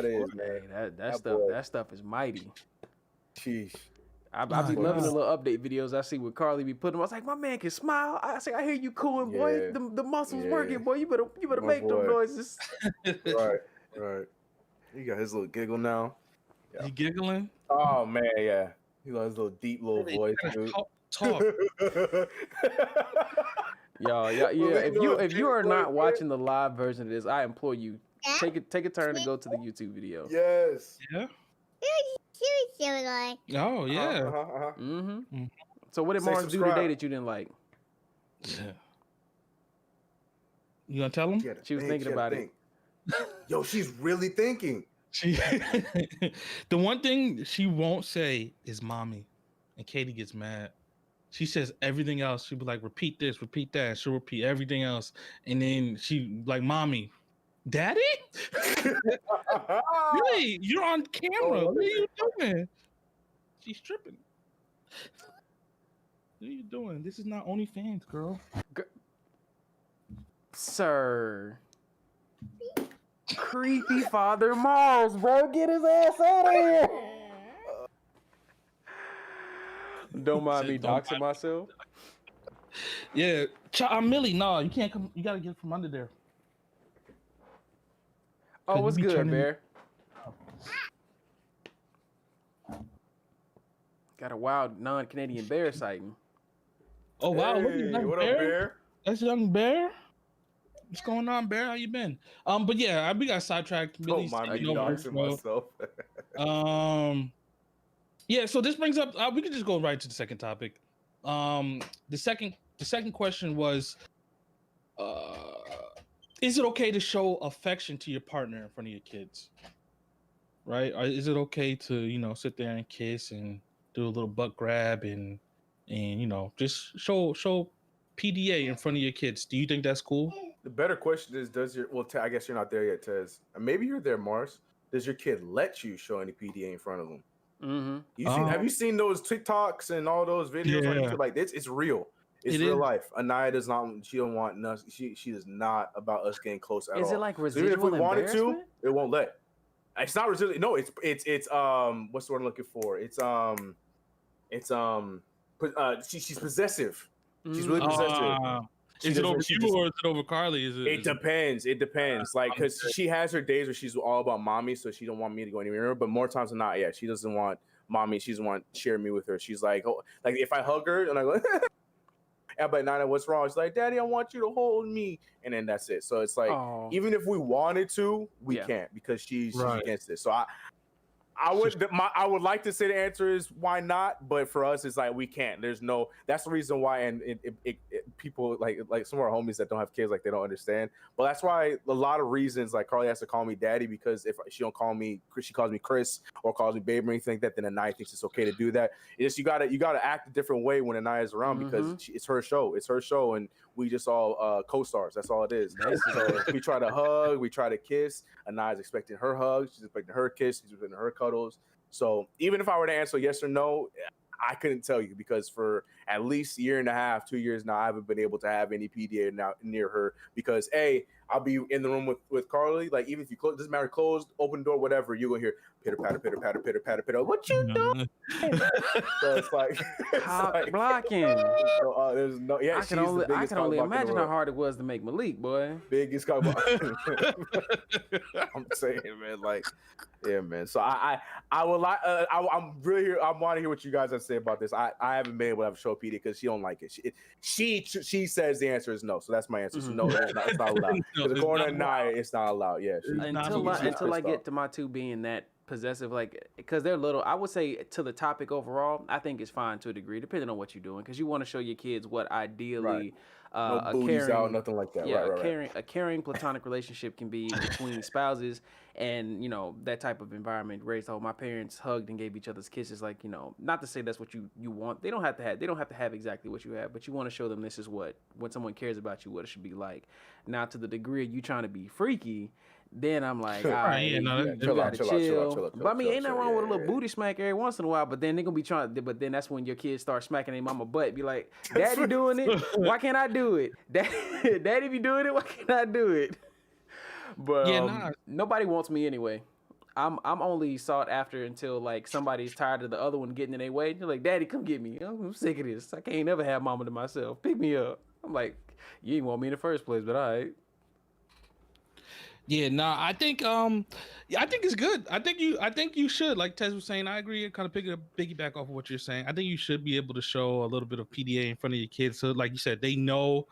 Speaker 3: is, man.
Speaker 2: Hey, that stuff is mighty.
Speaker 3: Sheesh.
Speaker 2: I be loving the little update videos I see with Carly be putting them. I was like, my man can smile. I say, I hear you cooing, boy.
Speaker 3: Yeah.
Speaker 2: The muscles
Speaker 3: Yeah.
Speaker 2: working, boy. You better
Speaker 3: My
Speaker 2: make them
Speaker 3: boy.
Speaker 2: noises.
Speaker 3: Right. He got his little giggle now.
Speaker 1: You giggling?
Speaker 3: Oh man, yeah. He got his little deep little voice, dude.
Speaker 1: Talk.
Speaker 2: Y'all, yeah. If you are not watching the live version of this, I implore you, take a turn to go to the YouTube video.
Speaker 3: Yes.
Speaker 1: Yeah.
Speaker 4: Like,
Speaker 1: Oh yeah.
Speaker 2: Mm-hmm. So what did
Speaker 3: Say
Speaker 2: Mars do
Speaker 3: subscribe.
Speaker 2: today that you didn't like?
Speaker 1: Yeah. You gonna tell him?
Speaker 2: She was thinking about it.
Speaker 3: Yo, she's really thinking.
Speaker 1: She, the one thing she won't say is mommy, and Katie gets mad. She says everything else. She'll be like, repeat this, repeat that. She'll repeat everything else, and then she like, mommy, daddy. Hey, you're on camera. What are you doing? She's tripping. What are you doing? This is not OnlyFans, girl.
Speaker 2: Sir. Creepy Father Mars, bro. Get his ass out of here. Don't mind me doxing myself.
Speaker 1: Yeah, Millie, no, you can't come. You gotta get from under there.
Speaker 2: Oh, what's
Speaker 1: you be
Speaker 2: good,
Speaker 1: turning-
Speaker 2: Bear? Got a wild non-Canadian bear sighting.
Speaker 1: Oh wow, look at
Speaker 3: Hey,
Speaker 1: that
Speaker 3: what
Speaker 1: bear.
Speaker 3: up, Bear?
Speaker 1: That's young Bear. What's going on, Bear? How you been? But yeah, we got sidetracked.
Speaker 3: Don't mind me doxing myself.
Speaker 1: Yeah. So this brings up. We could just go right to the second topic. The second question was, is it okay to show affection to your partner in front of your kids? Right? Or is it okay to sit there and kiss and do a little butt grab and just show PDA in front of your kids? Do you think that's cool?
Speaker 3: The better question is, I guess you're not there yet, Tez. Maybe you're there, Mars. Does your kid let you show any PDA in front of them?
Speaker 2: Mm-hmm.
Speaker 3: Have you seen those TikToks and all those videos on YouTube? Like, it's real. It's real life. Anaya does not. She don't want us. She is not about us getting close at all.
Speaker 2: Is it like
Speaker 3: So
Speaker 2: residual
Speaker 3: even if we wanted to,
Speaker 2: embarrassment?
Speaker 3: it won't let. It's not residual. No, it's what's the word I'm looking for? She's possessive. She's really possessive.
Speaker 1: Is it over you or is it over Carly?
Speaker 3: It depends. It depends. Like, because she has her days where she's all about mommy, so she don't want me to go anywhere. But more times than not, yeah, she doesn't want mommy. She doesn't want share me with her. She's like, oh, like if I hug her and I go, yeah, but Nana, what's wrong? She's like, Daddy, I want you to hold me, and then that's it. So it's like, even if we wanted to, we can't because she's against it. So I would like to say the answer is why not, but for us it's like we can't. That's the reason why, and people like some of our homies that don't have kids, like they don't understand. But that's why a lot of reasons, like Carly has to call me daddy, because if she don't call me, she calls me Chris or calls me babe or anything like that, then Anaya thinks it's okay to do that. It's you gotta act a different way when Anaya is around because it's her show, and we just all co-stars. That's all it is. So we try to hug, we try to kiss. Anaya's expecting her hug, she's expecting her kiss, she's expecting her cuddles. So even if I were to answer yes or no, I couldn't tell you because for at least a year and a half, 2 years now, I haven't been able to have any PDA now near her because I'll be in the room with Carly. Like even if you close, doesn't matter, closed, open door, whatever, you're gonna hear pitter patter, pitter patter, pitter patter, pitter. What you doing? So it's like
Speaker 2: Cock blocking.
Speaker 3: There's no
Speaker 2: I
Speaker 3: she's
Speaker 2: can
Speaker 3: the
Speaker 2: only
Speaker 3: biggest cock
Speaker 2: only
Speaker 3: block in the
Speaker 2: imagine how
Speaker 3: world.
Speaker 2: hard it was to make Malik, boy.
Speaker 3: Biggest cock block. I'm saying, man, like, yeah, man. So I would like I'm really here. I want to hear what you guys have to say about this. I haven't been able to have a show PD because she don't like it. She says the answer is no. So that's my answer. So no, it's not allowed.
Speaker 1: No,
Speaker 3: Because
Speaker 1: it's
Speaker 3: according
Speaker 1: not
Speaker 3: to Naya, it's not allowed. Yeah.
Speaker 2: Until I get to my two being that possessive, like, because they're little, I would say to the topic overall, I think it's fine to a degree, depending on what you're doing, because you want to show your kids what ideally
Speaker 3: No
Speaker 2: a
Speaker 3: booties
Speaker 2: caring,
Speaker 3: out, nothing like that.
Speaker 2: yeah,
Speaker 3: Right.
Speaker 2: a caring platonic relationship can be between spouses, and that type of environment. Raised home, my parents hugged and gave each other's kisses, like, not to say that's what you want. They don't have to have exactly what you have, but you want to show them this is what when someone cares about you, what it should be like. Now, to the degree of you trying to be freaky, then I'm like, all right,
Speaker 1: yeah, no,
Speaker 2: you
Speaker 1: chill
Speaker 2: gotta
Speaker 3: out,
Speaker 2: chill. But I mean, ain't nothing wrong with a little
Speaker 3: yeah.
Speaker 2: booty smack every once in a while. But then they gonna be trying. But then that's when your kids start smacking their mama butt. Be like, Daddy doing it? Why can't I do it? Daddy be doing it? Why can't I do it? But nobody wants me anyway. I'm only sought after until like somebody's tired of the other one getting in their way. They're like, Daddy, come get me. I'm sick of this. I can't never have mama to myself. Pick me up. I'm like, you didn't want me in the first place, but all right.
Speaker 1: Yeah, nah, I think it's good. I think you should, like Tez was saying, I agree, kind of piggyback off of what you're saying. I think you should be able to show a little bit of PDA in front of your kids. So like you said, they know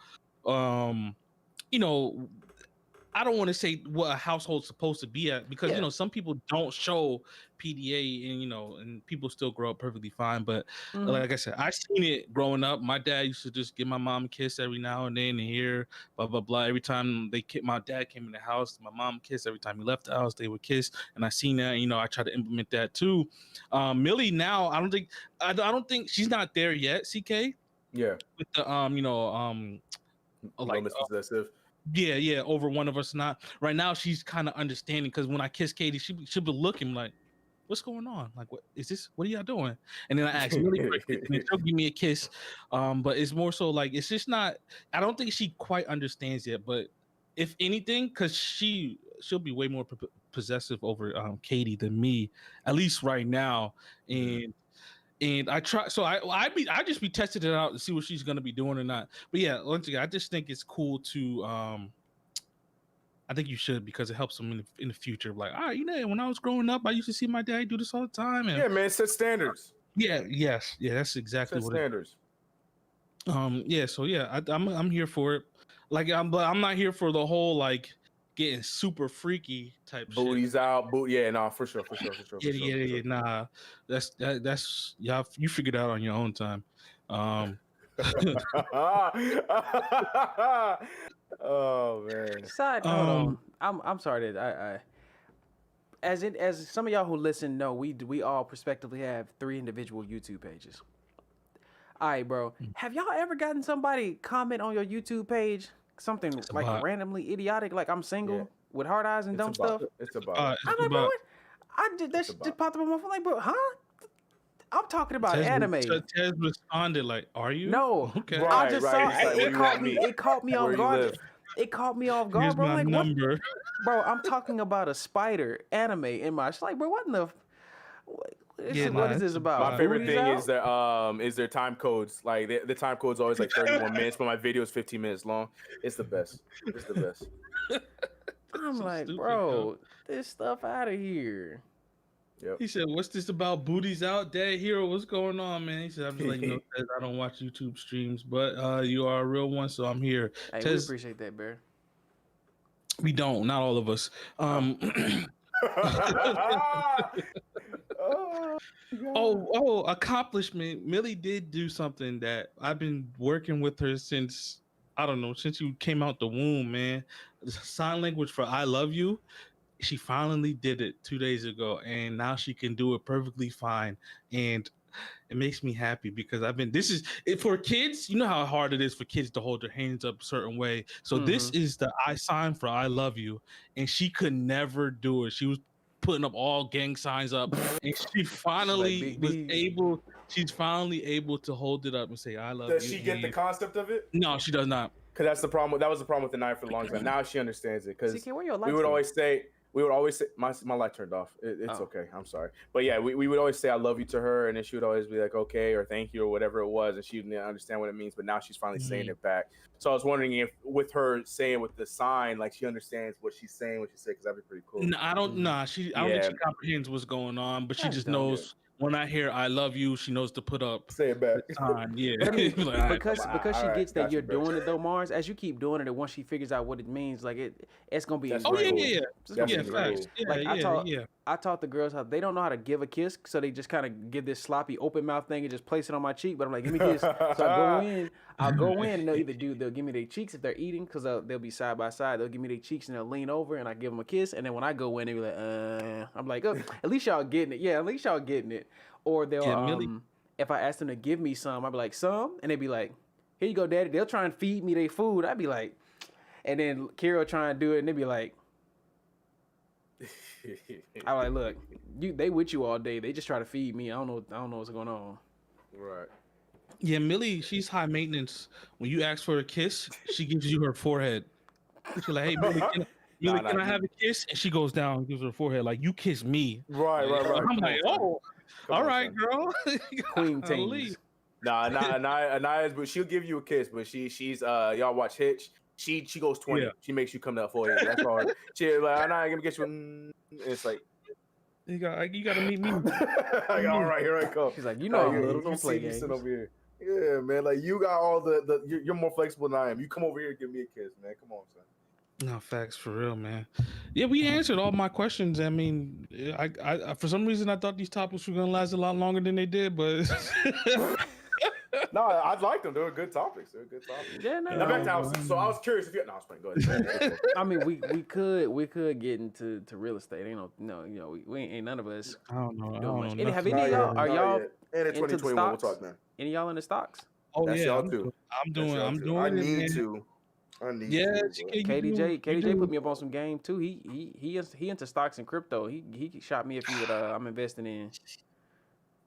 Speaker 1: you know, I don't want to say what a household's supposed to be at because some people don't show PDA and people still grow up perfectly fine. But like I said, I seen it growing up. My dad used to just give my mom a kiss every now and then and hear blah blah blah. Every time my dad came in the house, my mom kissed. Every time he left the house, they would kiss. And I seen that. I try to implement that too. Millie now, I don't think she's not there yet. CK.
Speaker 3: Yeah.
Speaker 1: With the like
Speaker 3: possessive.
Speaker 1: Yeah, over one of us not. Right now, she's kind of understanding because when I kiss Katie, she'll be looking like, what's going on? Like, what is this? What are y'all doing? And then I ask Millie for a kiss, and then she'll give me a kiss. But it's more so like, it's just not, I don't think she quite understands yet. But if anything, because she'll be way more possessive over Katie than me, at least right now. And I try, so I just be testing it out to see what she's gonna be doing or not. But yeah, once again, I just think it's cool to I think you should because it helps them in the future. Like, all right, when I was growing up, I used to see my dad do this all the time. And
Speaker 3: yeah, man, set standards.
Speaker 1: Yeah, that's exactly
Speaker 3: set
Speaker 1: what
Speaker 3: standards.
Speaker 1: Yeah, so yeah, I'm here for it. Like, but I'm not here for the whole like getting super freaky type
Speaker 3: booties
Speaker 1: shit.
Speaker 3: out, for sure.
Speaker 1: Yeah. Nah, that's y'all. You figured out on your own time.
Speaker 3: Oh man.
Speaker 2: Side note, I'm sorry that as some of y'all who listen know, we all prospectively have 3 individual YouTube pages. All right, bro. Have y'all ever gotten somebody comment on your YouTube page something like randomly idiotic, like I'm single with hard eyes and dumb stuff?
Speaker 3: It's about.
Speaker 2: I'm like, bro, what? I did that shit just popped up on my phone. Like, bro, huh? I'm talking about anime.
Speaker 1: Tez responded like, "Are you?"
Speaker 2: No,
Speaker 1: okay.
Speaker 2: Right, I just saw it. It caught me off guard. It caught me off guard,
Speaker 1: Here's
Speaker 2: bro.
Speaker 1: My
Speaker 2: like,
Speaker 1: number.
Speaker 2: What? Bro, I'm talking about a spider anime in my. Like, bro, what in the? What is this about?
Speaker 3: My favorite thing is their time codes. Like the time code's always like 31 minutes, but my video is 15 minutes long. It's the best.
Speaker 2: I'm so like, stupid, bro, this stuff out of here.
Speaker 3: Yep.
Speaker 1: He said, "What's this about? Booties out, Dad Hero? What's going on, man?" He said, "I'm just letting you know, I don't watch YouTube streams, but you are a real one, so I'm here."
Speaker 2: Hey, we appreciate that, Bear.
Speaker 1: We don't, not all of us. Accomplishment. Millie did do something that I've been working with her since, I don't know, since you came out the womb, man. Sign language for I love you. She finally did it 2 days ago, and now she can do it perfectly fine. And it makes me happy because this is for kids. You know how hard it is for kids to hold their hands up a certain way. So this is the I sign for I love you. And she could never do it. She was putting up all gang signs up, and she finally was able she's finally able to hold it up and say, "I love
Speaker 3: Does
Speaker 1: you."
Speaker 3: she get the
Speaker 1: And
Speaker 3: concept of it?
Speaker 1: no, she does not.
Speaker 3: Because that's the problem. That was the problem with the knife for the longest time. Now she understands it. Because
Speaker 2: CK, where your
Speaker 3: we
Speaker 2: lights
Speaker 3: would
Speaker 2: go?
Speaker 3: always say, my light turned off. It's
Speaker 2: Oh.
Speaker 3: okay. I'm sorry. But yeah, we would always say I love you to her, and then she would always be like, okay, or thank you, or whatever it was, and she didn't understand what it means. But now she's finally saying it back. So I was wondering if with her saying with the sign, like she understands what she's saying, what she said, because that'd be pretty cool.
Speaker 1: No, I don't. Nah, I don't think
Speaker 3: Yeah.
Speaker 1: she comprehends what's going on, but she
Speaker 2: That's
Speaker 1: just
Speaker 2: dope.
Speaker 1: knows when I hear "I love you," she knows to put up
Speaker 3: Say it back.
Speaker 1: the sign. Yeah,
Speaker 2: But I mean,
Speaker 1: Like, all right,
Speaker 2: because she
Speaker 3: alright,
Speaker 2: gets that
Speaker 3: got
Speaker 2: you're
Speaker 3: you, bro.
Speaker 2: doing it though, Mars. As you keep doing it, and once she figures out what it means, like it's gonna be
Speaker 3: That's
Speaker 1: oh yeah,
Speaker 2: ingrained.
Speaker 3: cool.
Speaker 1: yeah, yeah,
Speaker 2: It's gonna
Speaker 3: That's
Speaker 2: be
Speaker 1: yeah,
Speaker 3: really
Speaker 2: ingrained.
Speaker 1: facts.
Speaker 3: cool.
Speaker 1: Yeah,
Speaker 2: Like
Speaker 1: yeah.
Speaker 2: I taught the girls how they don't know how to give a kiss, so they just kind of give this sloppy open mouth thing and just place it on my cheek. But I'm like, give me a kiss. So I'll go in, and they'll give me their cheeks if they're eating, because they'll be side by side. They'll give me their cheeks and they'll lean over, and I give them a kiss. And then when I go in, they be like, I'm like, oh, at least y'all getting it. Yeah, at least y'all getting it. Or they'll
Speaker 1: Yeah, Millie.
Speaker 2: if I ask them to give me some, I'd be like, some, and they'd be like, here you go, daddy. They'll try and feed me their food. I'd be like, and then Kira try and do it, and they'd be like, I'm like, look, they with you all day. They just try to feed me. I don't know what's going on.
Speaker 3: Right.
Speaker 1: Yeah, Millie, she's high maintenance. When you ask for a kiss, she gives you her forehead. She's like, "Hey, Millie, can I have a kiss?" And she goes down and gives her forehead, like, "You kiss me."
Speaker 3: Right.
Speaker 1: I'm
Speaker 3: Come
Speaker 1: like,
Speaker 3: on, son.
Speaker 1: "Oh,
Speaker 3: Come
Speaker 1: all
Speaker 3: on,
Speaker 1: right,
Speaker 3: son.
Speaker 1: girl."
Speaker 2: Queen
Speaker 1: Golly.
Speaker 2: Tings.
Speaker 3: Nah, Anaya's, but she'll give you a kiss, but she's y'all watch Hitch. She goes 20.
Speaker 1: Yeah.
Speaker 3: She makes you come to that forehead. That's all. She like, Anaya, gonna get you. And it's like,
Speaker 1: You got to meet me.
Speaker 3: like, all right, here I come.
Speaker 2: She's like, you know, I'm
Speaker 3: you,
Speaker 2: little.
Speaker 3: you
Speaker 2: Don't play
Speaker 3: see me
Speaker 2: games.
Speaker 3: sit over here. Yeah, man. Like you got all you're more flexible than I am. You come over here and give me a kiss, man. Come on, son.
Speaker 1: No, facts for real, man. Yeah, we answered all my questions. I mean, I for some reason I thought these topics were gonna last a lot longer than they did, but
Speaker 3: No, I like them. They were good topics.
Speaker 2: Yeah, no.
Speaker 3: Now back to so I was curious if you. No, I was playing. Go ahead.
Speaker 2: I mean, we could get into real estate. Ain't we ain't none of us.
Speaker 1: I don't know.
Speaker 2: doing much.
Speaker 1: I don't know.
Speaker 2: Have any of y'all are y'all
Speaker 3: And in
Speaker 2: into the
Speaker 3: 2021, we'll
Speaker 2: stocks?
Speaker 3: talk now.
Speaker 2: Any of y'all in the stocks?
Speaker 1: Oh
Speaker 3: That's
Speaker 1: yeah,
Speaker 3: y'all
Speaker 1: I'm
Speaker 3: too.
Speaker 1: doing.
Speaker 3: That's
Speaker 1: I'm
Speaker 3: y'all too.
Speaker 1: doing.
Speaker 3: I
Speaker 1: it,
Speaker 3: need
Speaker 1: man.
Speaker 3: to.
Speaker 1: Yeah,
Speaker 2: KDJ put me up on some game too. He into stocks and crypto. He shot me a few that I'm investing in.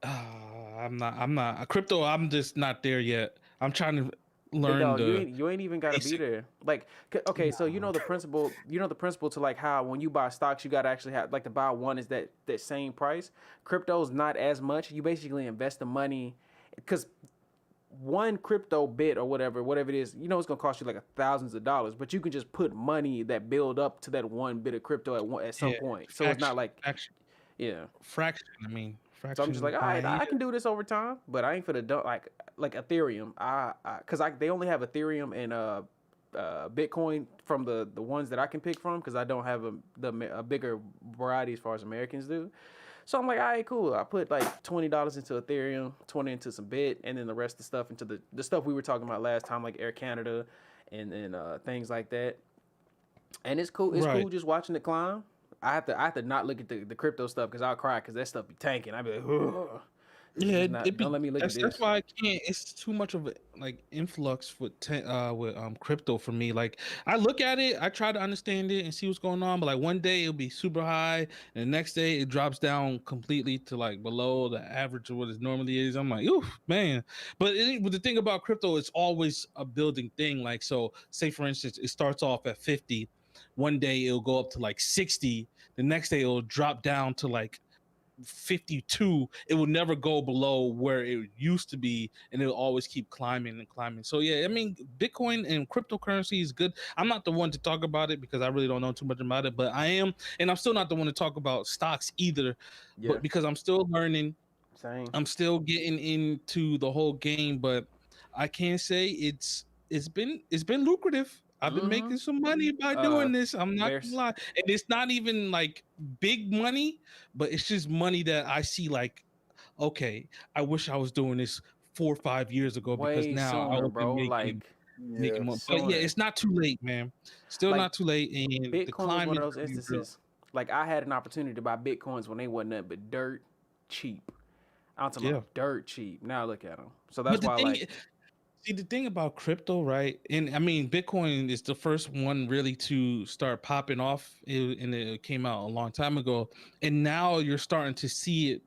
Speaker 1: I'm not crypto. I'm just not there yet. I'm trying to learn
Speaker 2: Dog,
Speaker 1: the.
Speaker 2: you ain't even gotta be
Speaker 1: basic-
Speaker 2: there. Like, okay, so you know the principle. You know the principle to like how when you buy stocks, you gotta actually have like to buy one is that same price. Crypto's not as much. You basically invest the money, because one crypto bit or whatever it is, you know, it's gonna cost you like thousands of dollars, but you can just put money that build up to that one bit of crypto at some
Speaker 1: Yeah,
Speaker 2: point. So it's not like,
Speaker 1: fraction.
Speaker 2: yeah.
Speaker 1: I mean, fraction.
Speaker 2: So I'm just like, all right,
Speaker 1: yeah.
Speaker 2: I can do this over time, but I ain't for the like Ethereum. Cause they only have Ethereum and Bitcoin from the ones that I can pick from, because I don't have a bigger variety as far as Americans do. So I'm like, all right, cool. I put like $20 into Ethereum, 20 into some Bit, and then the rest of the stuff into the stuff we were talking about last time, like Air Canada and things like that. And it's cool. It's cool just watching it climb. I have to not look at the crypto stuff, because I'll cry, because that stuff be tanking. I'd be like, ugh.
Speaker 1: Yeah,
Speaker 2: Don't let me look at this.
Speaker 1: That's why I can't. It's too much of a influx with crypto for me. Like I look at it, I try to understand it and see what's going on, but like one day it'll be super high, and the next day it drops down completely to like below the average of what it normally is. I'm like, oof, man. But the thing about crypto, it's always a building thing. Like, so say for instance, it starts off at 50. One day it'll go up to like 60. The next day it'll drop down to like 52. It will never go below where it used to be, and it'll always keep climbing and climbing. So yeah, I mean, Bitcoin and cryptocurrency is good. I'm not the one to talk about it because I really don't know too much about it, but I am, and I'm still not the one to talk about stocks either.
Speaker 2: Yeah.
Speaker 1: But because I'm still learning,
Speaker 2: Same.
Speaker 1: I'm still getting into the whole game, but I can say it's been lucrative. I've been making some money by doing this. I'm not gonna lie. And it's not even like big money, but it's just money that I see like, okay, I wish I was doing this 4 or 5 years ago, because now
Speaker 2: sooner,
Speaker 1: I would
Speaker 2: bro.
Speaker 1: be making money. But yeah, it's not too late, man. Still
Speaker 2: Like,
Speaker 1: not too late. And the
Speaker 2: Bitcoin was
Speaker 1: climb
Speaker 2: one
Speaker 1: is
Speaker 2: of those
Speaker 1: gonna be real.
Speaker 2: instances. Like, I had an opportunity to buy Bitcoins when they wasn't nothing but dirt cheap. I'm talking about dirt cheap. Now look at them. So that's why, like,
Speaker 1: see, the thing about crypto, right? And I mean, Bitcoin is the first one really to start popping off, and it came out a long time ago. And now you're starting to see it.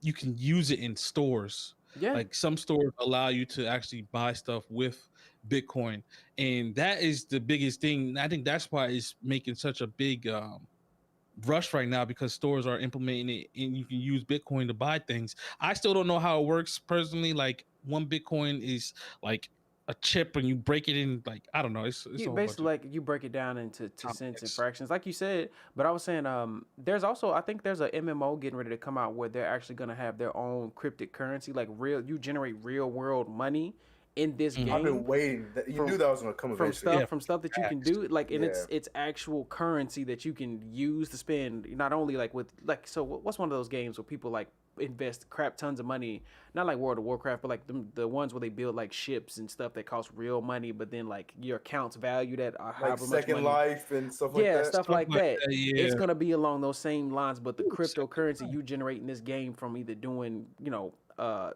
Speaker 1: You can use it in stores.
Speaker 2: Yeah.
Speaker 1: Like some stores allow you to actually buy stuff with Bitcoin, and that is the biggest thing. I think that's why it's making such a big rush right now, because stores are implementing it and you can use Bitcoin to buy things. I still don't know how it works personally. Like one Bitcoin is like a chip and you break it in, like I don't know. It's
Speaker 2: You
Speaker 1: a whole bunch
Speaker 2: basically
Speaker 1: of
Speaker 2: like you break it down into cents and
Speaker 1: complex.
Speaker 2: fractions, like you said. But I was saying, there's also I think there's a MMO getting ready to come out where they're actually gonna have their own cryptic currency, like you generate real world money in this
Speaker 1: Mhm.
Speaker 3: I've been
Speaker 2: game
Speaker 3: waiting. You knew that was gonna come eventually.
Speaker 1: Yeah,
Speaker 2: from stuff that you can
Speaker 1: facts.
Speaker 2: do, like, and
Speaker 3: Yeah.
Speaker 2: it's actual currency that you can use to spend, not only like with like, so what's one of those games where people like invest crap tons of money, not like World of Warcraft, but like the ones where they build like ships and stuff that cost real money, but then like your account's valued at
Speaker 3: Like
Speaker 2: however much
Speaker 3: Second
Speaker 2: money.
Speaker 3: Life and stuff like
Speaker 2: Yeah,
Speaker 3: that.
Speaker 2: stuff
Speaker 1: Stuff
Speaker 2: like
Speaker 1: like
Speaker 2: that.
Speaker 1: that,
Speaker 2: It's
Speaker 1: yeah.
Speaker 2: gonna be along those same lines, but the
Speaker 1: Ooh, Second
Speaker 2: cryptocurrency
Speaker 1: Life.
Speaker 2: you generate in this game from either doing,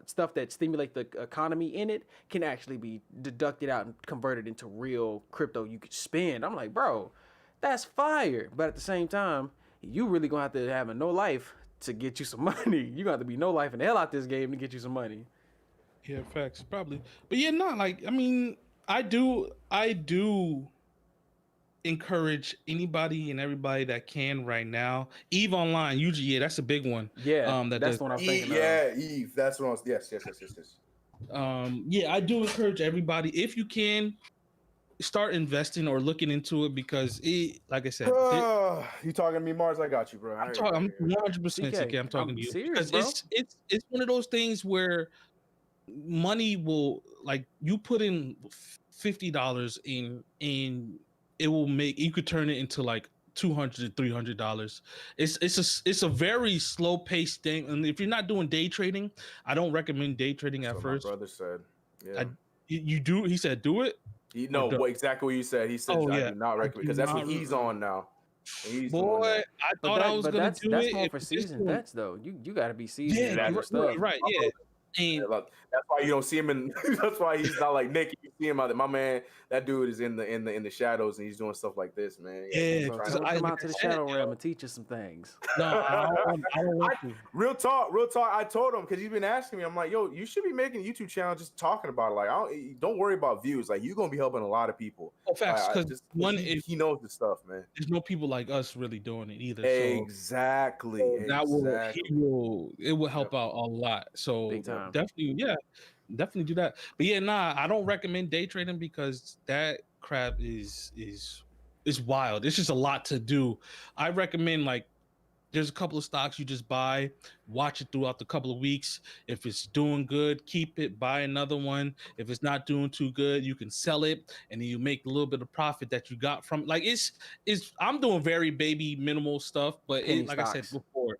Speaker 2: stuff that stimulate the economy in it can actually be deducted out and converted into real crypto you could spend. I'm like, bro, that's fire. But at the same time, you really gonna have to have a no life to get you some money. You gonna have to be no life and the hell out this game to get you some money.
Speaker 1: Yeah, facts, probably. But yeah, not like, I mean, I do encourage anybody and everybody that can right now. Eve Online, usually, yeah, that's a big one.
Speaker 2: Yeah,
Speaker 1: That
Speaker 2: that's
Speaker 1: does
Speaker 2: the one I was
Speaker 1: that.
Speaker 2: thinking of.
Speaker 3: Yeah, Eve. That's what I was. Yes.
Speaker 1: Yeah, I do encourage everybody, if you can, start investing or looking into it, because it, like I said,
Speaker 3: You talking to me, Mars? I got you, bro.
Speaker 1: I'm talking. I'm 100%
Speaker 2: CK,
Speaker 1: CK. I'm talking
Speaker 2: I'm
Speaker 1: to you,
Speaker 2: serious,
Speaker 1: because
Speaker 2: bro.
Speaker 1: it's one of those things where money will, like, you put in $50 in, and it will make, you could turn it into like $200 to $300. It's a very slow paced thing, and if you're not doing day trading, I don't recommend day trading
Speaker 3: That's
Speaker 1: at
Speaker 3: what my
Speaker 1: first.
Speaker 3: brother said. Yeah.
Speaker 1: I you do. He said do it. Or
Speaker 3: No,
Speaker 1: don't.
Speaker 3: what exactly what you said. He says
Speaker 1: Oh
Speaker 3: I
Speaker 1: yeah,
Speaker 3: do not
Speaker 1: I
Speaker 3: recommend,
Speaker 1: do
Speaker 3: because that's what
Speaker 1: not.
Speaker 3: he's on now. And he's doing
Speaker 1: Boy,
Speaker 3: that.
Speaker 1: I
Speaker 2: But
Speaker 1: thought I was gonna do
Speaker 2: that's
Speaker 1: it
Speaker 2: more
Speaker 1: if
Speaker 2: for
Speaker 1: it's
Speaker 2: seasoned
Speaker 1: doing.
Speaker 2: vets though. You gotta be seasoned
Speaker 1: Yeah,
Speaker 2: to know your
Speaker 1: you're
Speaker 2: stuff.
Speaker 1: right. Yeah,
Speaker 3: Yeah,
Speaker 1: and
Speaker 3: like, that's why you don't see him in. That's why he's not like Nick. You see him out there. My man, that dude is in the shadows, and he's doing stuff like this, man. Yeah,
Speaker 1: yeah,
Speaker 3: he's
Speaker 2: Bro,
Speaker 3: trying
Speaker 1: because
Speaker 2: tell him to
Speaker 1: I,
Speaker 2: come
Speaker 1: like
Speaker 2: out
Speaker 1: I
Speaker 2: to the
Speaker 1: said,
Speaker 2: shadow realm and teach us some things.
Speaker 1: no, I don't want to.
Speaker 3: real talk. I told him, because he's been asking me. I'm like, yo, you should be making a YouTube channel just talking about it. Like, don't worry about views. Like, you're gonna be helping a lot of people.
Speaker 1: Oh, facts. Because
Speaker 3: Just
Speaker 1: one,
Speaker 3: he knows the stuff, man.
Speaker 1: there's no people like us really doing it either. So
Speaker 3: Exactly.
Speaker 1: it will
Speaker 3: Yep.
Speaker 1: help out a lot. So
Speaker 2: Big time.
Speaker 1: definitely, yeah, definitely do that. But yeah, nah, I don't recommend day trading, because that crap is wild. It's just a lot to do. I recommend, like, there's a couple of stocks you just buy, watch it throughout the couple of weeks. If it's doing good, keep it, buy another one. If it's not doing too good, you can sell it, and then you make a little bit of profit that you got from, like, it's I'm doing very baby minimal stuff, but
Speaker 2: Penny
Speaker 1: like I said
Speaker 2: stocks.
Speaker 1: before,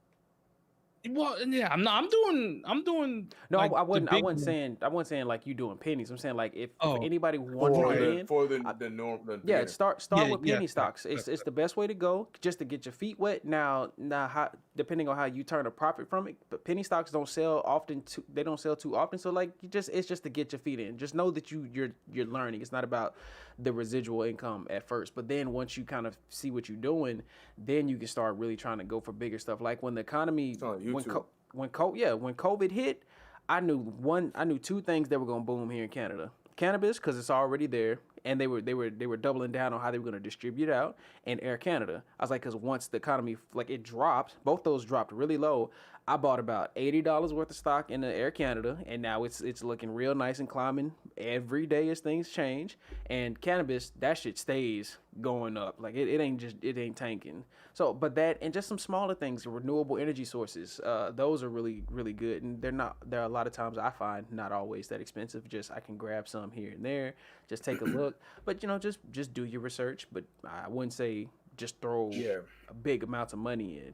Speaker 1: well, yeah, I'm doing
Speaker 2: No,
Speaker 1: like
Speaker 2: I
Speaker 1: the
Speaker 2: wasn't.
Speaker 1: big one.
Speaker 2: I wasn't saying like you doing pennies. I'm saying like if
Speaker 1: Oh,
Speaker 2: anybody wants to
Speaker 3: For
Speaker 2: get
Speaker 1: right.
Speaker 3: the
Speaker 2: in,
Speaker 3: for the
Speaker 2: I,
Speaker 3: the norm the
Speaker 2: yeah,
Speaker 3: beginner.
Speaker 2: start
Speaker 1: Yeah,
Speaker 2: with
Speaker 1: yeah,
Speaker 2: penny
Speaker 1: facts,
Speaker 2: stocks. It's
Speaker 1: facts.
Speaker 2: the best way to go, just to get your feet wet. Now, how, depending on how you turn a profit from it, but penny stocks don't sell often. They don't sell too often. So like, it's just to get your feet in. Just know that you're learning. It's not about the residual income at first, but then once you kind of see what you're doing, then you can start really trying to go for bigger stuff. Like when the economy,
Speaker 3: It's on YouTube.
Speaker 2: when COVID hit, I knew two things that were gonna boom here in Canada: cannabis, because it's already there, and they were doubling down on how they were gonna distribute it out, and Air Canada. I was like, because once the economy, like, it dropped, both those dropped really low. I bought about $80 worth of stock in the Air Canada, and now it's looking real nice and climbing every day as things change. And cannabis, that shit stays going up. Like it ain't tanking. So, but that and just some smaller things, renewable energy sources, those are really really good, and they're a lot of times I find not always that expensive. Just I can grab some here and there, just take a look. But just do your research. But I wouldn't say just throw
Speaker 3: Yeah.
Speaker 2: a big amounts of money in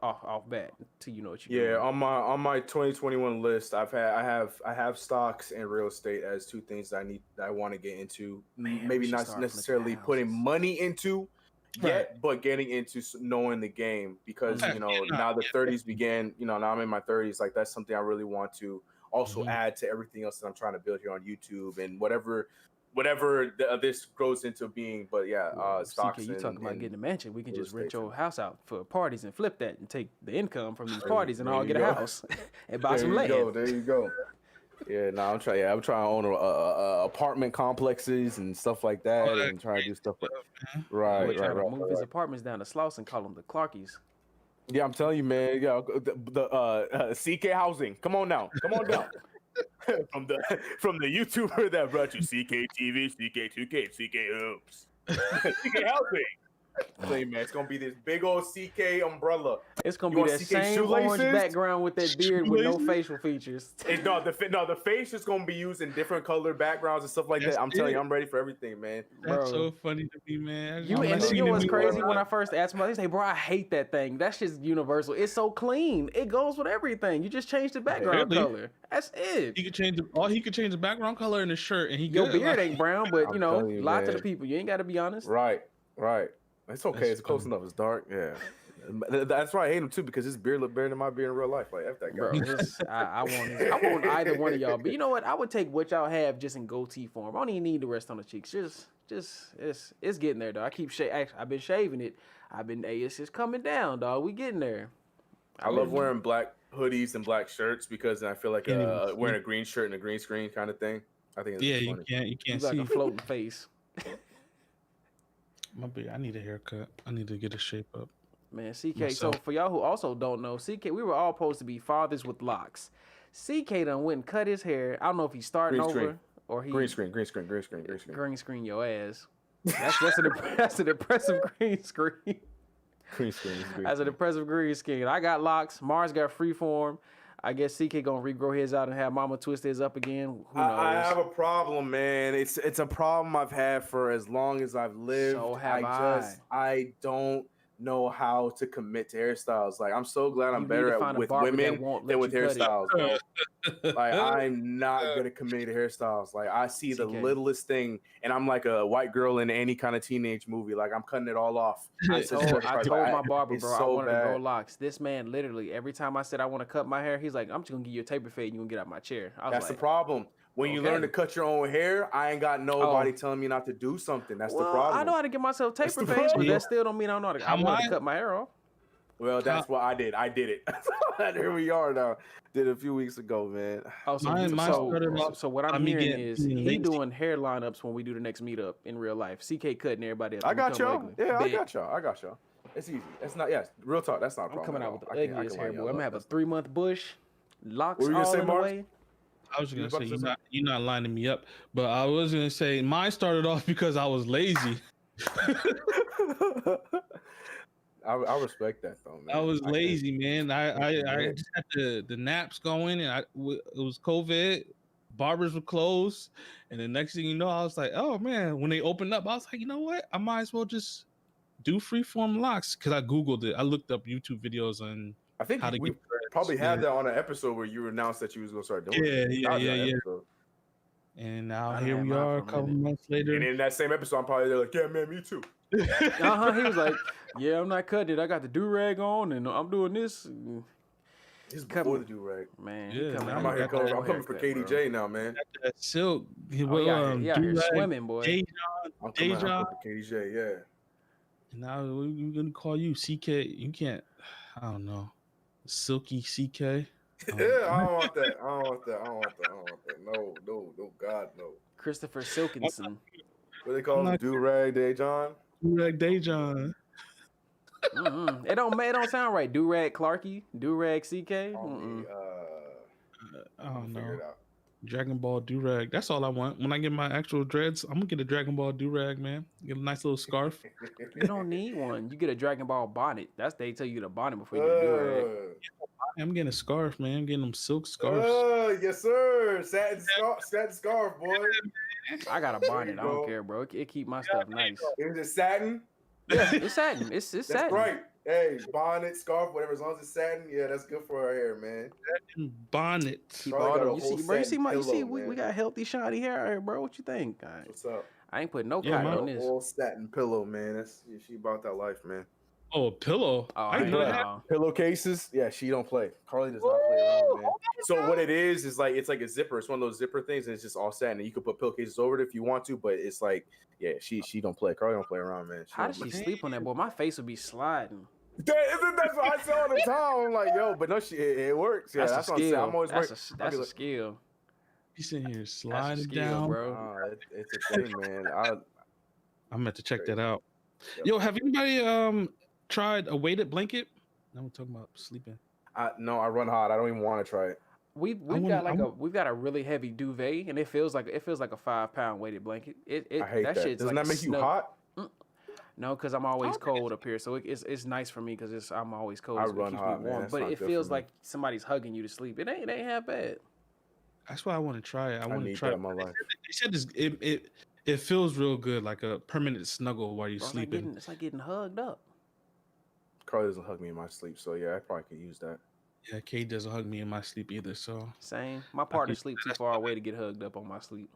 Speaker 2: off bat till you know what you're
Speaker 3: Yeah,
Speaker 2: doing.
Speaker 3: on my 2021 list, I have stocks and real estate as two things that I want to get into.
Speaker 2: Man, we
Speaker 3: Maybe
Speaker 2: should
Speaker 3: not
Speaker 2: start flipping
Speaker 3: necessarily putting
Speaker 2: houses.
Speaker 3: money into
Speaker 1: Right.
Speaker 3: yet, but getting into knowing the game, because
Speaker 1: Fact, yeah, nah,
Speaker 3: now the
Speaker 1: yeah,
Speaker 3: 30s began. Now I'm in my 30s. Like, that's something I really want to also
Speaker 1: Mhm.
Speaker 3: add to everything else that I'm trying to build here on YouTube and whatever this grows into being. But yeah,
Speaker 2: Well, CK,
Speaker 3: stocks
Speaker 2: you talking about
Speaker 3: and
Speaker 2: getting a mansion? We can
Speaker 3: real
Speaker 2: just rent
Speaker 3: estate for
Speaker 2: your
Speaker 3: me.
Speaker 2: house out for parties and flip that and take the income from these
Speaker 3: There you
Speaker 2: parties and all
Speaker 3: there you
Speaker 2: get a
Speaker 3: go.
Speaker 2: house and buy
Speaker 3: There
Speaker 2: some
Speaker 3: you
Speaker 2: land.
Speaker 3: go. There you go. Yeah, no, I'm trying. Yeah, I'm trying to own apartment complexes and stuff like that,
Speaker 1: Oh,
Speaker 3: and trying to do stuff like.
Speaker 1: man.
Speaker 3: Right,
Speaker 2: Boy
Speaker 3: right,
Speaker 2: trying to
Speaker 3: right,
Speaker 2: move
Speaker 3: right,
Speaker 2: his
Speaker 3: right.
Speaker 2: apartments down to Sluice and call them the Clarkies.
Speaker 3: Yeah, I'm telling you, man. Yeah, the CK housing. Come on now, come on down. from the YouTuber that brought you CK TV, CK 2K, CK Hoops, CK housing. Say, man, it's gonna be this big old CK umbrella.
Speaker 2: It's gonna
Speaker 3: You
Speaker 2: be
Speaker 3: want
Speaker 2: that
Speaker 3: CK
Speaker 2: same orange
Speaker 3: shoelaces?
Speaker 2: background with that beard with no
Speaker 1: Shoelaces?
Speaker 2: facial features.
Speaker 3: It's the face is gonna be used in different color backgrounds and stuff like
Speaker 1: That's
Speaker 3: that. I'm telling
Speaker 1: it.
Speaker 3: you, I'm ready for everything, man.
Speaker 1: That's
Speaker 2: Bro.
Speaker 1: so funny to me, man.
Speaker 2: You
Speaker 1: I'm
Speaker 2: and
Speaker 1: not
Speaker 2: then, you
Speaker 1: seeing
Speaker 2: know
Speaker 1: it
Speaker 2: what's
Speaker 1: me
Speaker 2: crazy?
Speaker 1: all
Speaker 2: When I
Speaker 1: up.
Speaker 2: first asked him, they say, "Bro, I hate that thing. That's just universal. It's so clean. It goes with everything. You just change the background
Speaker 1: Really?
Speaker 2: color. That's it.
Speaker 1: He could change the background color in his shirt, and he
Speaker 2: Your
Speaker 1: good.
Speaker 2: beard
Speaker 1: Like,
Speaker 2: ain't brown, but
Speaker 3: I'm telling you,
Speaker 2: lie to the
Speaker 3: man.
Speaker 2: people. You ain't got to be honest.
Speaker 3: Right, right. It's okay.
Speaker 1: that's
Speaker 3: It's close
Speaker 1: funny.
Speaker 3: enough. It's dark. Yeah. That's why I hate him too, because his beard look better than my beard in real life. Like, F that guy.
Speaker 2: Bro, I want either one of y'all. But you know what? I would take what y'all have just in goatee form. I don't even need the rest on the cheeks. Just it's getting there though. I keep I've been shaving it. It's just coming down, dog. We getting there.
Speaker 3: I love wearing black hoodies and black shirts because then I feel like
Speaker 1: Can't even see.
Speaker 3: wearing a green shirt and a green screen kind of thing. I think it's
Speaker 1: Yeah,
Speaker 3: just
Speaker 1: you
Speaker 3: funny.
Speaker 1: can't
Speaker 2: You
Speaker 1: can't
Speaker 2: like
Speaker 1: see.
Speaker 2: a floating face.
Speaker 1: My beard. I need a haircut. I need to get a shape up.
Speaker 2: Man, CK.
Speaker 1: Myself.
Speaker 2: So for y'all who also don't know, CK, we were all supposed to be fathers with locks. CK done went and cut his hair. I don't know if he's starting
Speaker 3: Green
Speaker 2: over
Speaker 3: screen.
Speaker 2: or he
Speaker 3: Green screen, green screen, green screen, green screen.
Speaker 2: green screen your ass. That's an impressive green screen.
Speaker 3: Green screen. Green
Speaker 2: That's an
Speaker 3: screen.
Speaker 2: impressive green screen. I got locks. Mars got freeform. I guess CK gonna regrow his out and have Mama twist his up again. Who knows?
Speaker 3: I have a problem, man. It's a problem I've had for as long as I've lived.
Speaker 2: So have I.
Speaker 3: I don't know how to commit to hairstyles. Like, I'm so glad I'm
Speaker 2: You need
Speaker 3: better
Speaker 2: to find a
Speaker 3: with
Speaker 2: barber that
Speaker 3: women
Speaker 2: won't
Speaker 3: than
Speaker 2: let
Speaker 3: with
Speaker 2: you cut it.
Speaker 3: hairstyles, bro. Like, I'm not good at committing to hairstyles. Like, I see the
Speaker 2: CK.
Speaker 3: littlest thing and I'm like a white girl in any kind of teenage movie. Like, I'm cutting it all off.
Speaker 2: I told my barber,
Speaker 3: it's
Speaker 2: bro, I
Speaker 3: so
Speaker 2: wanted to grow
Speaker 3: bad.
Speaker 2: locks. This man literally, every time I said I want to cut my hair, he's like, I'm just gonna give you a taper fade and you gonna get out my chair. I was
Speaker 3: That's the
Speaker 2: like,
Speaker 3: problem. When you learn to
Speaker 2: okay.
Speaker 3: cut your own hair, I ain't got nobody telling me not to do something. That's the
Speaker 2: well,
Speaker 3: problem.
Speaker 2: I know how to get myself
Speaker 3: That's
Speaker 2: taper
Speaker 3: the
Speaker 2: fades, but
Speaker 3: problem.
Speaker 2: that still don't mean I know how to. I wanted to cut my hair off.
Speaker 3: Well, that's what I did. I did it. Here we are now. Did it a few weeks ago, man.
Speaker 2: Oh, so,
Speaker 1: Mine started off
Speaker 2: so what I'm
Speaker 1: by me
Speaker 2: hearing
Speaker 1: getting
Speaker 2: is
Speaker 1: being
Speaker 2: he
Speaker 1: lazy.
Speaker 2: doing hair lineups when we do the next meetup in real life. CK cutting everybody up.
Speaker 3: I
Speaker 2: and
Speaker 3: got
Speaker 2: become
Speaker 3: y'all.
Speaker 2: ugly.
Speaker 3: Yeah, I
Speaker 2: Bet.
Speaker 3: got y'all. I got y'all. It's easy. It's not. Yes, real talk. That's not a
Speaker 2: I'm
Speaker 3: problem.
Speaker 2: coming
Speaker 3: at
Speaker 2: out
Speaker 3: all.
Speaker 2: with the
Speaker 3: I can
Speaker 2: ugliest hair,
Speaker 3: line
Speaker 2: boy.
Speaker 3: y'all
Speaker 2: I'm gonna
Speaker 3: up.
Speaker 2: have a 3-month bush, locks
Speaker 3: What were you gonna
Speaker 2: all
Speaker 3: say,
Speaker 2: in the
Speaker 3: Mark?
Speaker 2: way.
Speaker 1: I was
Speaker 3: You
Speaker 1: gonna
Speaker 3: was about
Speaker 1: say
Speaker 3: to say
Speaker 1: you're not lining me up, but I was gonna say mine started off because I was lazy.
Speaker 3: I respect that though, man.
Speaker 1: I was
Speaker 3: can't-
Speaker 1: lazy, man. I
Speaker 3: can't
Speaker 1: just had the naps going, and it was COVID. Barbers were closed, and the next thing you know, I was like, oh man. When they opened up, I was like, you know what? I might as well just do freeform locks because I googled it. I looked up YouTube videos on
Speaker 3: I think
Speaker 1: how to
Speaker 3: we
Speaker 1: get dreads.
Speaker 3: probably
Speaker 1: Yeah.
Speaker 3: had that on an episode where you announced that you was gonna start doing it.
Speaker 1: Yeah.
Speaker 3: Episode.
Speaker 1: And now
Speaker 2: I done
Speaker 1: here
Speaker 2: had
Speaker 1: we
Speaker 2: mine
Speaker 1: are,
Speaker 2: for
Speaker 1: a
Speaker 2: a
Speaker 1: couple
Speaker 2: minute.
Speaker 1: months later.
Speaker 3: And in that same episode, I'm probably there like, yeah, man, me too.
Speaker 2: He was like, yeah, I'm not cutting it. I got the do rag on, and I'm doing this.
Speaker 3: This is
Speaker 2: Come
Speaker 3: before
Speaker 2: on.
Speaker 3: the do rag.
Speaker 2: Man,
Speaker 1: Yeah,
Speaker 2: coming
Speaker 1: man,
Speaker 3: I'm
Speaker 2: out
Speaker 3: out here
Speaker 2: with a
Speaker 3: coming.
Speaker 2: whole
Speaker 3: I'm coming for
Speaker 2: haircut,
Speaker 3: KDJ
Speaker 2: bro.
Speaker 3: now, man.
Speaker 1: That silk.
Speaker 2: Oh, yeah, here
Speaker 1: do-rag,
Speaker 2: swimming, boy.
Speaker 1: Dejan,
Speaker 3: I'm coming
Speaker 1: Deja.
Speaker 3: out for KDJ. Yeah.
Speaker 1: And now we're gonna call you CK. You can't. I don't know. Silky CK.
Speaker 3: Yeah, I don't want that. I don't want that. I don't want that. I don't want that. No, God, no.
Speaker 2: Christopher Silkinson.
Speaker 3: What they call him?
Speaker 1: not-
Speaker 3: Do rag day, John.
Speaker 1: Do-rag Dejan.
Speaker 2: It don't sound right. Do rag Clarky, do rag CK.
Speaker 3: On the,
Speaker 1: I don't
Speaker 3: figure
Speaker 1: know.
Speaker 3: it out.
Speaker 1: Dragon Ball do-rag. That's all I want. When I get my actual dreads, I'm gonna get a Dragon Ball do-rag, man. Get a nice little scarf.
Speaker 2: You don't need one. You get a Dragon Ball bonnet. That's they tell you the bonnet before you get a do rag.
Speaker 1: I'm getting a scarf, man. I'm getting them silk scarves.
Speaker 3: Yes, sir. Satin scarf, boy.
Speaker 2: I got a bonnet. I
Speaker 3: Bro.
Speaker 2: don't care, bro. It keep my stuff nice.
Speaker 3: Is it satin?
Speaker 2: Yeah, it's satin. It's
Speaker 3: That's
Speaker 2: satin.
Speaker 3: right. Hey, bonnet, scarf, whatever. As long as it's satin, yeah, that's good for our hair, man.
Speaker 1: Bonnet.
Speaker 2: Keep
Speaker 3: Probably
Speaker 2: all
Speaker 3: got
Speaker 2: the,
Speaker 3: a
Speaker 2: you
Speaker 3: whole
Speaker 2: see, bro. You
Speaker 3: satin
Speaker 2: see,
Speaker 3: pillow,
Speaker 2: we
Speaker 3: man.
Speaker 2: got healthy, shiny hair out here, bro. What you think? All right.
Speaker 3: What's up?
Speaker 2: I ain't putting no
Speaker 1: Yeah,
Speaker 2: cotton
Speaker 1: man.
Speaker 2: on this.
Speaker 3: Whole satin pillow, man. That's she about that life, man.
Speaker 1: Oh, a pillow.
Speaker 2: Oh,
Speaker 1: I didn't know that.
Speaker 3: Pillowcases, yeah, she don't play. Carly does not play around, man. So what it is like it's like a zipper. It's one of those zipper things, and it's just all satin. And you can put pillowcases over it if you want to, but it's like, yeah, she don't play. Carly don't play around, man.
Speaker 2: How does she sleep on that boy? My face would be sliding.
Speaker 3: That's what I say all the time. I'm like, yo, but no, it works. Yeah, that's what I'm saying. I'm always
Speaker 2: That's a skill.
Speaker 1: He's sitting here
Speaker 2: That's a
Speaker 1: sliding
Speaker 2: skill,
Speaker 1: down.
Speaker 2: bro.
Speaker 3: It's a thing, man.
Speaker 1: I'm about to check that out.
Speaker 3: Yep.
Speaker 1: Yo, have anybody tried a weighted blanket? Now we're talking about sleeping.
Speaker 3: No, I run hot. I don't even want to try it.
Speaker 2: We've got a really heavy duvet, and it feels like a 5-pound weighted blanket.
Speaker 3: I hate
Speaker 2: that
Speaker 3: that.
Speaker 2: shit's
Speaker 3: Doesn't
Speaker 2: like
Speaker 3: that make you
Speaker 2: snug.
Speaker 3: hot?
Speaker 2: No, because I'm always cold up here, so it's nice for me because I'm always cold.
Speaker 3: I
Speaker 2: So it
Speaker 3: run
Speaker 2: keeps
Speaker 3: hot,
Speaker 2: me
Speaker 3: man.
Speaker 2: warm.
Speaker 3: That's
Speaker 2: But
Speaker 3: not
Speaker 2: it
Speaker 3: good
Speaker 2: feels
Speaker 3: for me.
Speaker 2: like somebody's hugging you to sleep. It ain't half bad.
Speaker 1: That's why I want to try it. I want to
Speaker 3: need
Speaker 1: try
Speaker 3: that
Speaker 1: it.
Speaker 3: in my life.
Speaker 1: They said it feels real good, like a permanent snuggle while you're
Speaker 2: Bro,
Speaker 1: sleeping.
Speaker 2: it's like getting hugged up.
Speaker 3: Carly doesn't hug me in my sleep, so yeah, I probably could use that.
Speaker 1: Yeah, Kate doesn't hug me in my sleep either, so
Speaker 2: Same. My partner sleeps too far away to get hugged up on my sleep.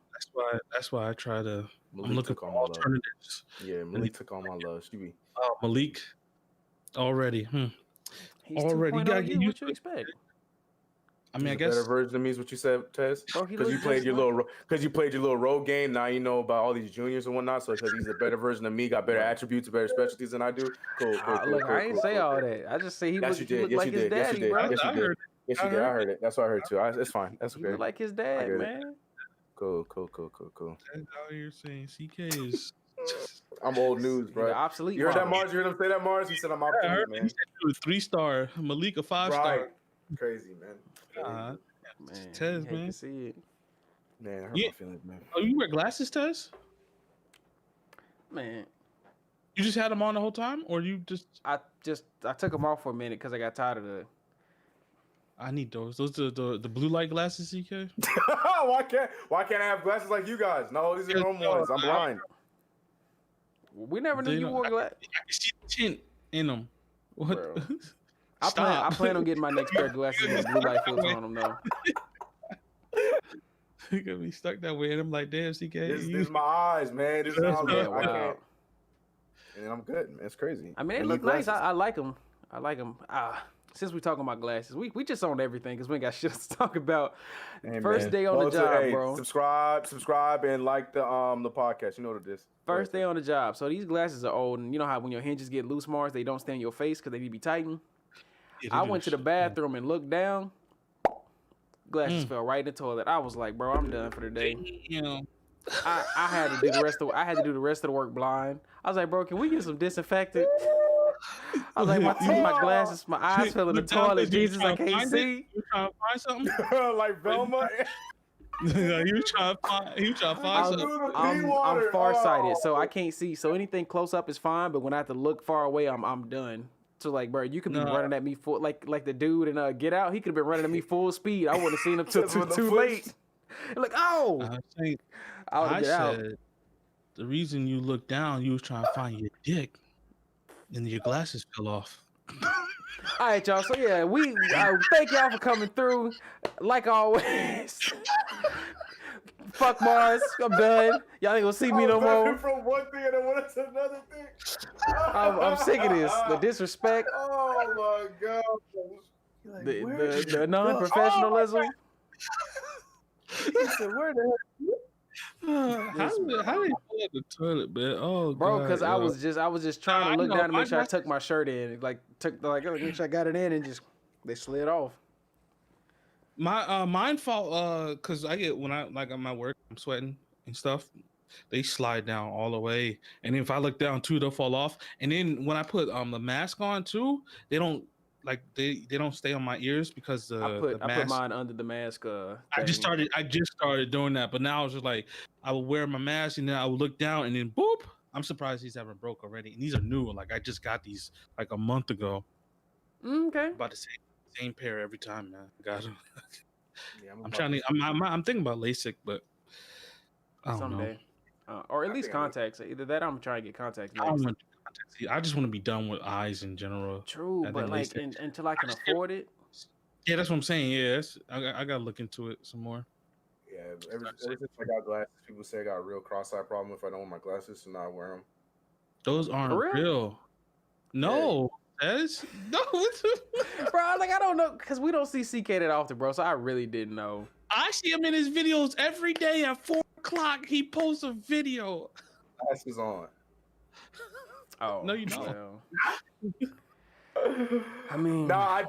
Speaker 1: that's why I try to.
Speaker 3: Malik
Speaker 1: I'm looking
Speaker 3: took
Speaker 1: for
Speaker 3: all my love.
Speaker 1: alternatives.
Speaker 3: Yeah, Malik took all my love. She be
Speaker 1: Malik, already.
Speaker 2: He's
Speaker 1: Already,
Speaker 2: 2.0
Speaker 1: you gotta get
Speaker 2: you.
Speaker 1: used
Speaker 2: What you
Speaker 1: to it.
Speaker 2: expect?
Speaker 1: I mean, I
Speaker 3: he's a
Speaker 1: guess
Speaker 3: better version of me is what you said, Tez.
Speaker 2: Bro, he
Speaker 3: Because you
Speaker 2: looks
Speaker 3: played
Speaker 2: just
Speaker 3: your
Speaker 2: like-
Speaker 3: little road game. Now you know about all these juniors and whatnot. So because he's a better version of me, got better attributes, better specialties than I do. Cool.
Speaker 2: Look, I ain't say all that. I just say he
Speaker 3: Yes,
Speaker 2: look
Speaker 3: you did. Yes,
Speaker 2: like
Speaker 3: you
Speaker 2: his
Speaker 3: did. Yes, you
Speaker 2: daddy,
Speaker 3: did.
Speaker 2: bro.
Speaker 3: Yes, you
Speaker 1: I
Speaker 3: did.
Speaker 1: heard
Speaker 3: Yes, you did. I heard it. That's what I heard too. It's fine. That's
Speaker 2: He look
Speaker 3: okay.
Speaker 2: like his
Speaker 3: I
Speaker 2: dad,
Speaker 3: get it.
Speaker 2: man.
Speaker 3: Cool.
Speaker 1: Ted's out here saying CK is.
Speaker 3: I'm old news,
Speaker 2: He
Speaker 3: bro.
Speaker 2: the obsolete.
Speaker 3: You heard that,
Speaker 2: model.
Speaker 3: Mars? You heard him say that, Mars? He said I'm
Speaker 1: I
Speaker 3: obsolete,
Speaker 1: heard
Speaker 3: man.
Speaker 1: he said he was 3-star. Malik a 5-star.
Speaker 3: Right. Crazy, man. Crazy.
Speaker 2: Man,
Speaker 1: Tez,
Speaker 2: you hate
Speaker 1: man.
Speaker 2: to see it.
Speaker 3: Man, I hurt
Speaker 1: Yeah.
Speaker 3: my feelings, man.
Speaker 1: Oh, you wear glasses, Tez?
Speaker 2: Man,
Speaker 1: You just had them on the whole time, or you just?
Speaker 2: I took them off for a minute because I got tired of the.
Speaker 1: I need those. Those are the blue light glasses, CK.
Speaker 3: Why can't I have glasses like you guys? No, these are normal ones. I'm blind.
Speaker 2: We never knew
Speaker 1: They
Speaker 2: you
Speaker 1: don't-
Speaker 2: wore glasses.
Speaker 1: I can see the tint in them. What?
Speaker 2: Bro. I plan on getting my next pair of glasses with blue light filter on them though.
Speaker 1: You gonna be stuck that way, and I'm like, damn, CK.
Speaker 3: This
Speaker 1: you-
Speaker 3: is my eyes, man. This is how I
Speaker 1: Yeah,
Speaker 3: look. I
Speaker 2: wow.
Speaker 3: can't. And I'm good, man. It's crazy.
Speaker 2: I mean, they
Speaker 3: need
Speaker 2: look nice.
Speaker 3: glasses.
Speaker 2: I like them. I like them. Since we talking about glasses, we just on everything because we ain't got shit to talk about.
Speaker 3: Hey,
Speaker 2: First
Speaker 3: man.
Speaker 2: day on the job,
Speaker 3: hey,
Speaker 2: bro.
Speaker 3: Subscribe, and like the podcast. You know what it is.
Speaker 2: First day on the job. So these glasses are old, and you know how when your hinges get loose, Mars, they don't stay in your face because they need to be tightened.
Speaker 1: Yeah, they
Speaker 2: I
Speaker 1: do
Speaker 2: went to the
Speaker 1: shit.
Speaker 2: bathroom and looked down. Glasses fell right in the toilet. I was like, bro, I'm done for the day.
Speaker 1: You know,
Speaker 2: I had to do the rest of the work blind. I was like, bro, can we get some disinfectant? I was like, my glasses, my eyes fell in the
Speaker 1: Look down,
Speaker 2: toilet.
Speaker 1: 'cause you
Speaker 2: Jesus, I
Speaker 1: trying to
Speaker 2: can't
Speaker 1: find
Speaker 2: see.
Speaker 1: it? You trying to find something?
Speaker 3: like Velma.
Speaker 1: You trying to find something?
Speaker 2: I'm farsighted, so I can't see. So anything close up is fine, but when I have to look far away, I'm done. So like, bro, you could be running at me full like the dude in Get Out. He could have been running at me full speed. I wouldn't have seen him till too late. Like, oh, I would
Speaker 1: I
Speaker 2: have get out.
Speaker 1: said the reason you looked down, you was trying to find your dick, and your glasses fell off.
Speaker 2: All right, y'all. So yeah, we thank y'all for coming through. Like always. Fuck Mars. I'm done. Y'all ain't gonna see me no more.
Speaker 3: From one thing and then went to another thing.
Speaker 2: I'm sick of this. The disrespect.
Speaker 3: Oh my god. Like,
Speaker 2: The non-professionalism.
Speaker 3: He said, "Where the hell?"
Speaker 1: How did you pull out the toilet, man? Oh,
Speaker 2: Bro,
Speaker 1: God,
Speaker 2: because I was just trying to look down to make sure I
Speaker 1: my-
Speaker 2: tucked my shirt in. Make sure I got it in, and just they slid off.
Speaker 1: Mine fall because I get when I'm at work, I'm sweating and stuff. They slide down all the way, and if I look down too, they'll fall off. And then when I put the mask on too, they don't they don't stay on my ears because
Speaker 2: I
Speaker 1: the mask.
Speaker 2: put mine under the mask.
Speaker 1: I just
Speaker 2: thing.
Speaker 1: started doing that, but now it's just like I will wear my mask and then I will look down and then boop. I'm surprised these haven't broke already, and these are new. Like I just got these like a month ago.
Speaker 2: Okay.
Speaker 1: About the same pair every time, man. Got them.
Speaker 3: Yeah,
Speaker 1: I'm thinking about LASIK, but I don't
Speaker 2: Someday. Or at least contacts. Either that, or I'm trying to get contacts
Speaker 1: know. I don't
Speaker 2: next.
Speaker 1: want contacts. I just want to be done with eyes in general.
Speaker 2: True,
Speaker 1: I
Speaker 2: but
Speaker 1: think
Speaker 2: like
Speaker 1: LASIK.
Speaker 2: until I can afford it.
Speaker 1: Yeah, that's what I'm saying. Yeah, I gotta look into it some more.
Speaker 3: Yeah, ever since I got glasses, people say I got a real cross-eye problem if I don't wear my glasses, so now I wear them.
Speaker 1: Those aren't
Speaker 2: real?
Speaker 1: real. No, that's no.
Speaker 2: Bro, like I don't know, cause we don't see CK that often, bro. So I really didn't know.
Speaker 1: I see him in his videos every day at 4:00. He posts a video.
Speaker 3: Glasses on.
Speaker 2: Oh
Speaker 1: No, you don't.
Speaker 2: well. I mean,
Speaker 3: No, I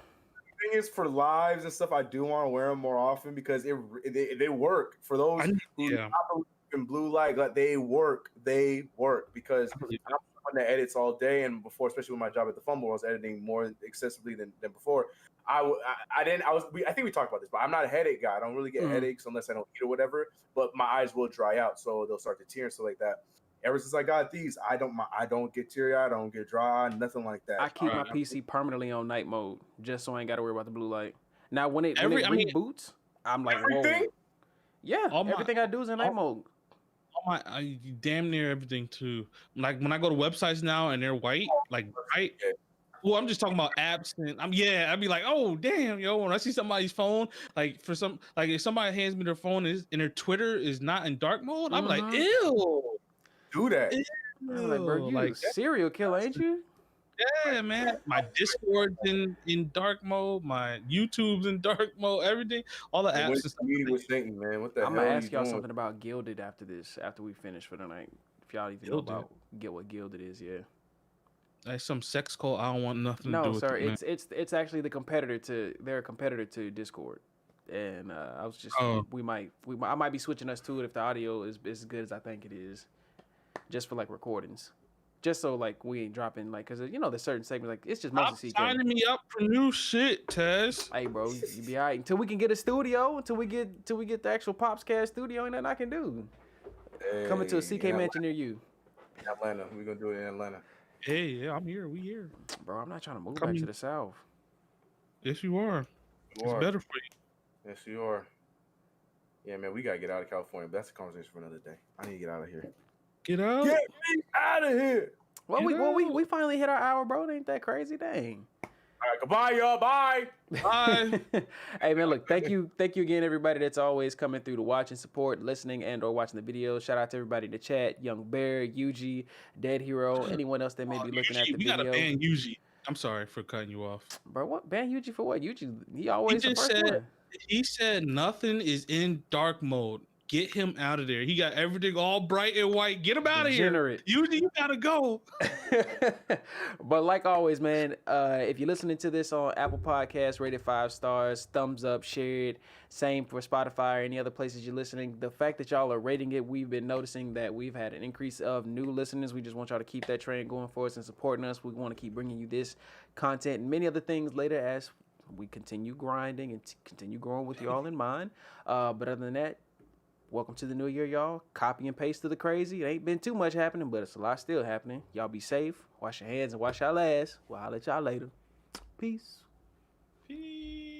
Speaker 3: thing is, for lives and stuff, I do want to wear them more often because they work. For those
Speaker 1: I,
Speaker 3: who
Speaker 1: yeah,
Speaker 3: not believe in blue light, like, they work. They work because
Speaker 1: I believe
Speaker 3: I'm someone that edits all day, and before, especially with my job at the Fumble, I was editing more excessively than before. I think we talked about this, but I'm not a headache guy. I don't really get headaches unless I don't eat or whatever. But my eyes will dry out, so they'll start to tear and stuff like that. Ever since I got these, I don't get teary eyed, I don't get dry, nothing like that.
Speaker 2: I keep my
Speaker 1: Right.
Speaker 2: PC permanently on night mode just so I ain't got to worry about the blue light. Now when it
Speaker 1: I mean,
Speaker 2: reboots, I'm like, whoa.
Speaker 3: Everything?
Speaker 2: Yeah,
Speaker 1: all my
Speaker 2: everything I do is in night mode.
Speaker 1: I damn near everything too. Like when I go to websites now and they're white, like bright. Well, I'm just talking about apps, and I'd be like, oh damn, yo, when I see somebody's phone, like if somebody hands me their phone and their Twitter is not in dark mode, I'm like, ew,
Speaker 3: Do that.
Speaker 2: I'm like, bro, you
Speaker 1: like
Speaker 2: a serial killer, ain't you?
Speaker 1: yeah, man. My Discord's in dark mode, my YouTube's in dark mode, everything, all the apps
Speaker 3: What
Speaker 1: and stuff.
Speaker 3: you was thinking, man? What the
Speaker 2: I'm
Speaker 3: hell
Speaker 2: gonna
Speaker 3: are
Speaker 2: ask
Speaker 3: you
Speaker 2: y'all
Speaker 3: doing?
Speaker 2: something about Gilded after this, after we finish for the night. If y'all even know
Speaker 1: Gilded?
Speaker 2: about what Gilded is, yeah.
Speaker 1: Like some sex cult. I don't want nothing to
Speaker 2: No,
Speaker 1: do with
Speaker 2: sir,
Speaker 1: it, man.
Speaker 2: it's actually they're a competitor to Discord. And I was just
Speaker 1: Oh.
Speaker 2: I might be switching us to it if the audio is as good as I think it is, just for like recordings, just so like we ain't dropping like because there's certain segments like it's just
Speaker 1: Stop
Speaker 2: mostly CK.
Speaker 1: signing me up for new shit, Tez.
Speaker 2: Hey, bro, you be all right until we can get a studio, until we get the actual PopsCast studio, ain't nothing I can do. Coming to a CK mansion near you.
Speaker 3: In Atlanta. We're gonna do it in Atlanta.
Speaker 1: Hey, yeah, I'm here. We here.
Speaker 2: Bro, I'm not trying to move
Speaker 1: Coming.
Speaker 2: back to the south.
Speaker 1: Yes, you are. It's better for you.
Speaker 3: Yes, you are. Yeah, man, we gotta get out of California, but that's a conversation for another day. I need to get out of here.
Speaker 1: Get out.
Speaker 3: Get me out of here.
Speaker 2: Well,
Speaker 1: Get
Speaker 2: we finally hit our hour, bro. Ain't that crazy? Dang.
Speaker 3: All right, goodbye, y'all. Bye.
Speaker 1: Bye.
Speaker 2: Hey man, look, thank you again, everybody that's always coming through to watch and support, listening and or watching the videos. Shout out to everybody in the chat, Young Bear, Yuji, Dead Hero, anyone else that may be looking at the
Speaker 1: we
Speaker 2: video.
Speaker 1: gotta ban Yuji. I'm sorry for cutting you off.
Speaker 2: Bro, what ban Yuji for what? Yuji, he always
Speaker 1: He
Speaker 2: the
Speaker 1: just
Speaker 2: first
Speaker 1: said
Speaker 2: one.
Speaker 1: he said nothing is in dark mode. Get him out of there. He got everything all bright and white. Get him out of here.
Speaker 2: Degenerate.
Speaker 1: Yuji, you gotta go.
Speaker 2: But like always, man, if you're listening to this on Apple Podcasts, rate it 5 stars, thumbs up, share it. Same for Spotify or any other places you're listening. The fact that y'all are rating it, we've been noticing that we've had an increase of new listeners. We just want y'all to keep that train going for us and supporting us. We want to keep bringing you this content and many other things later as we continue grinding and continue growing with y'all in mind. But other than that, welcome to the new year, y'all. Copy and paste to the crazy. It ain't been too much happening, but it's a lot still happening. Y'all be safe. Wash your hands and wash y'all ass. We'll holler at y'all later. Peace.
Speaker 1: Peace.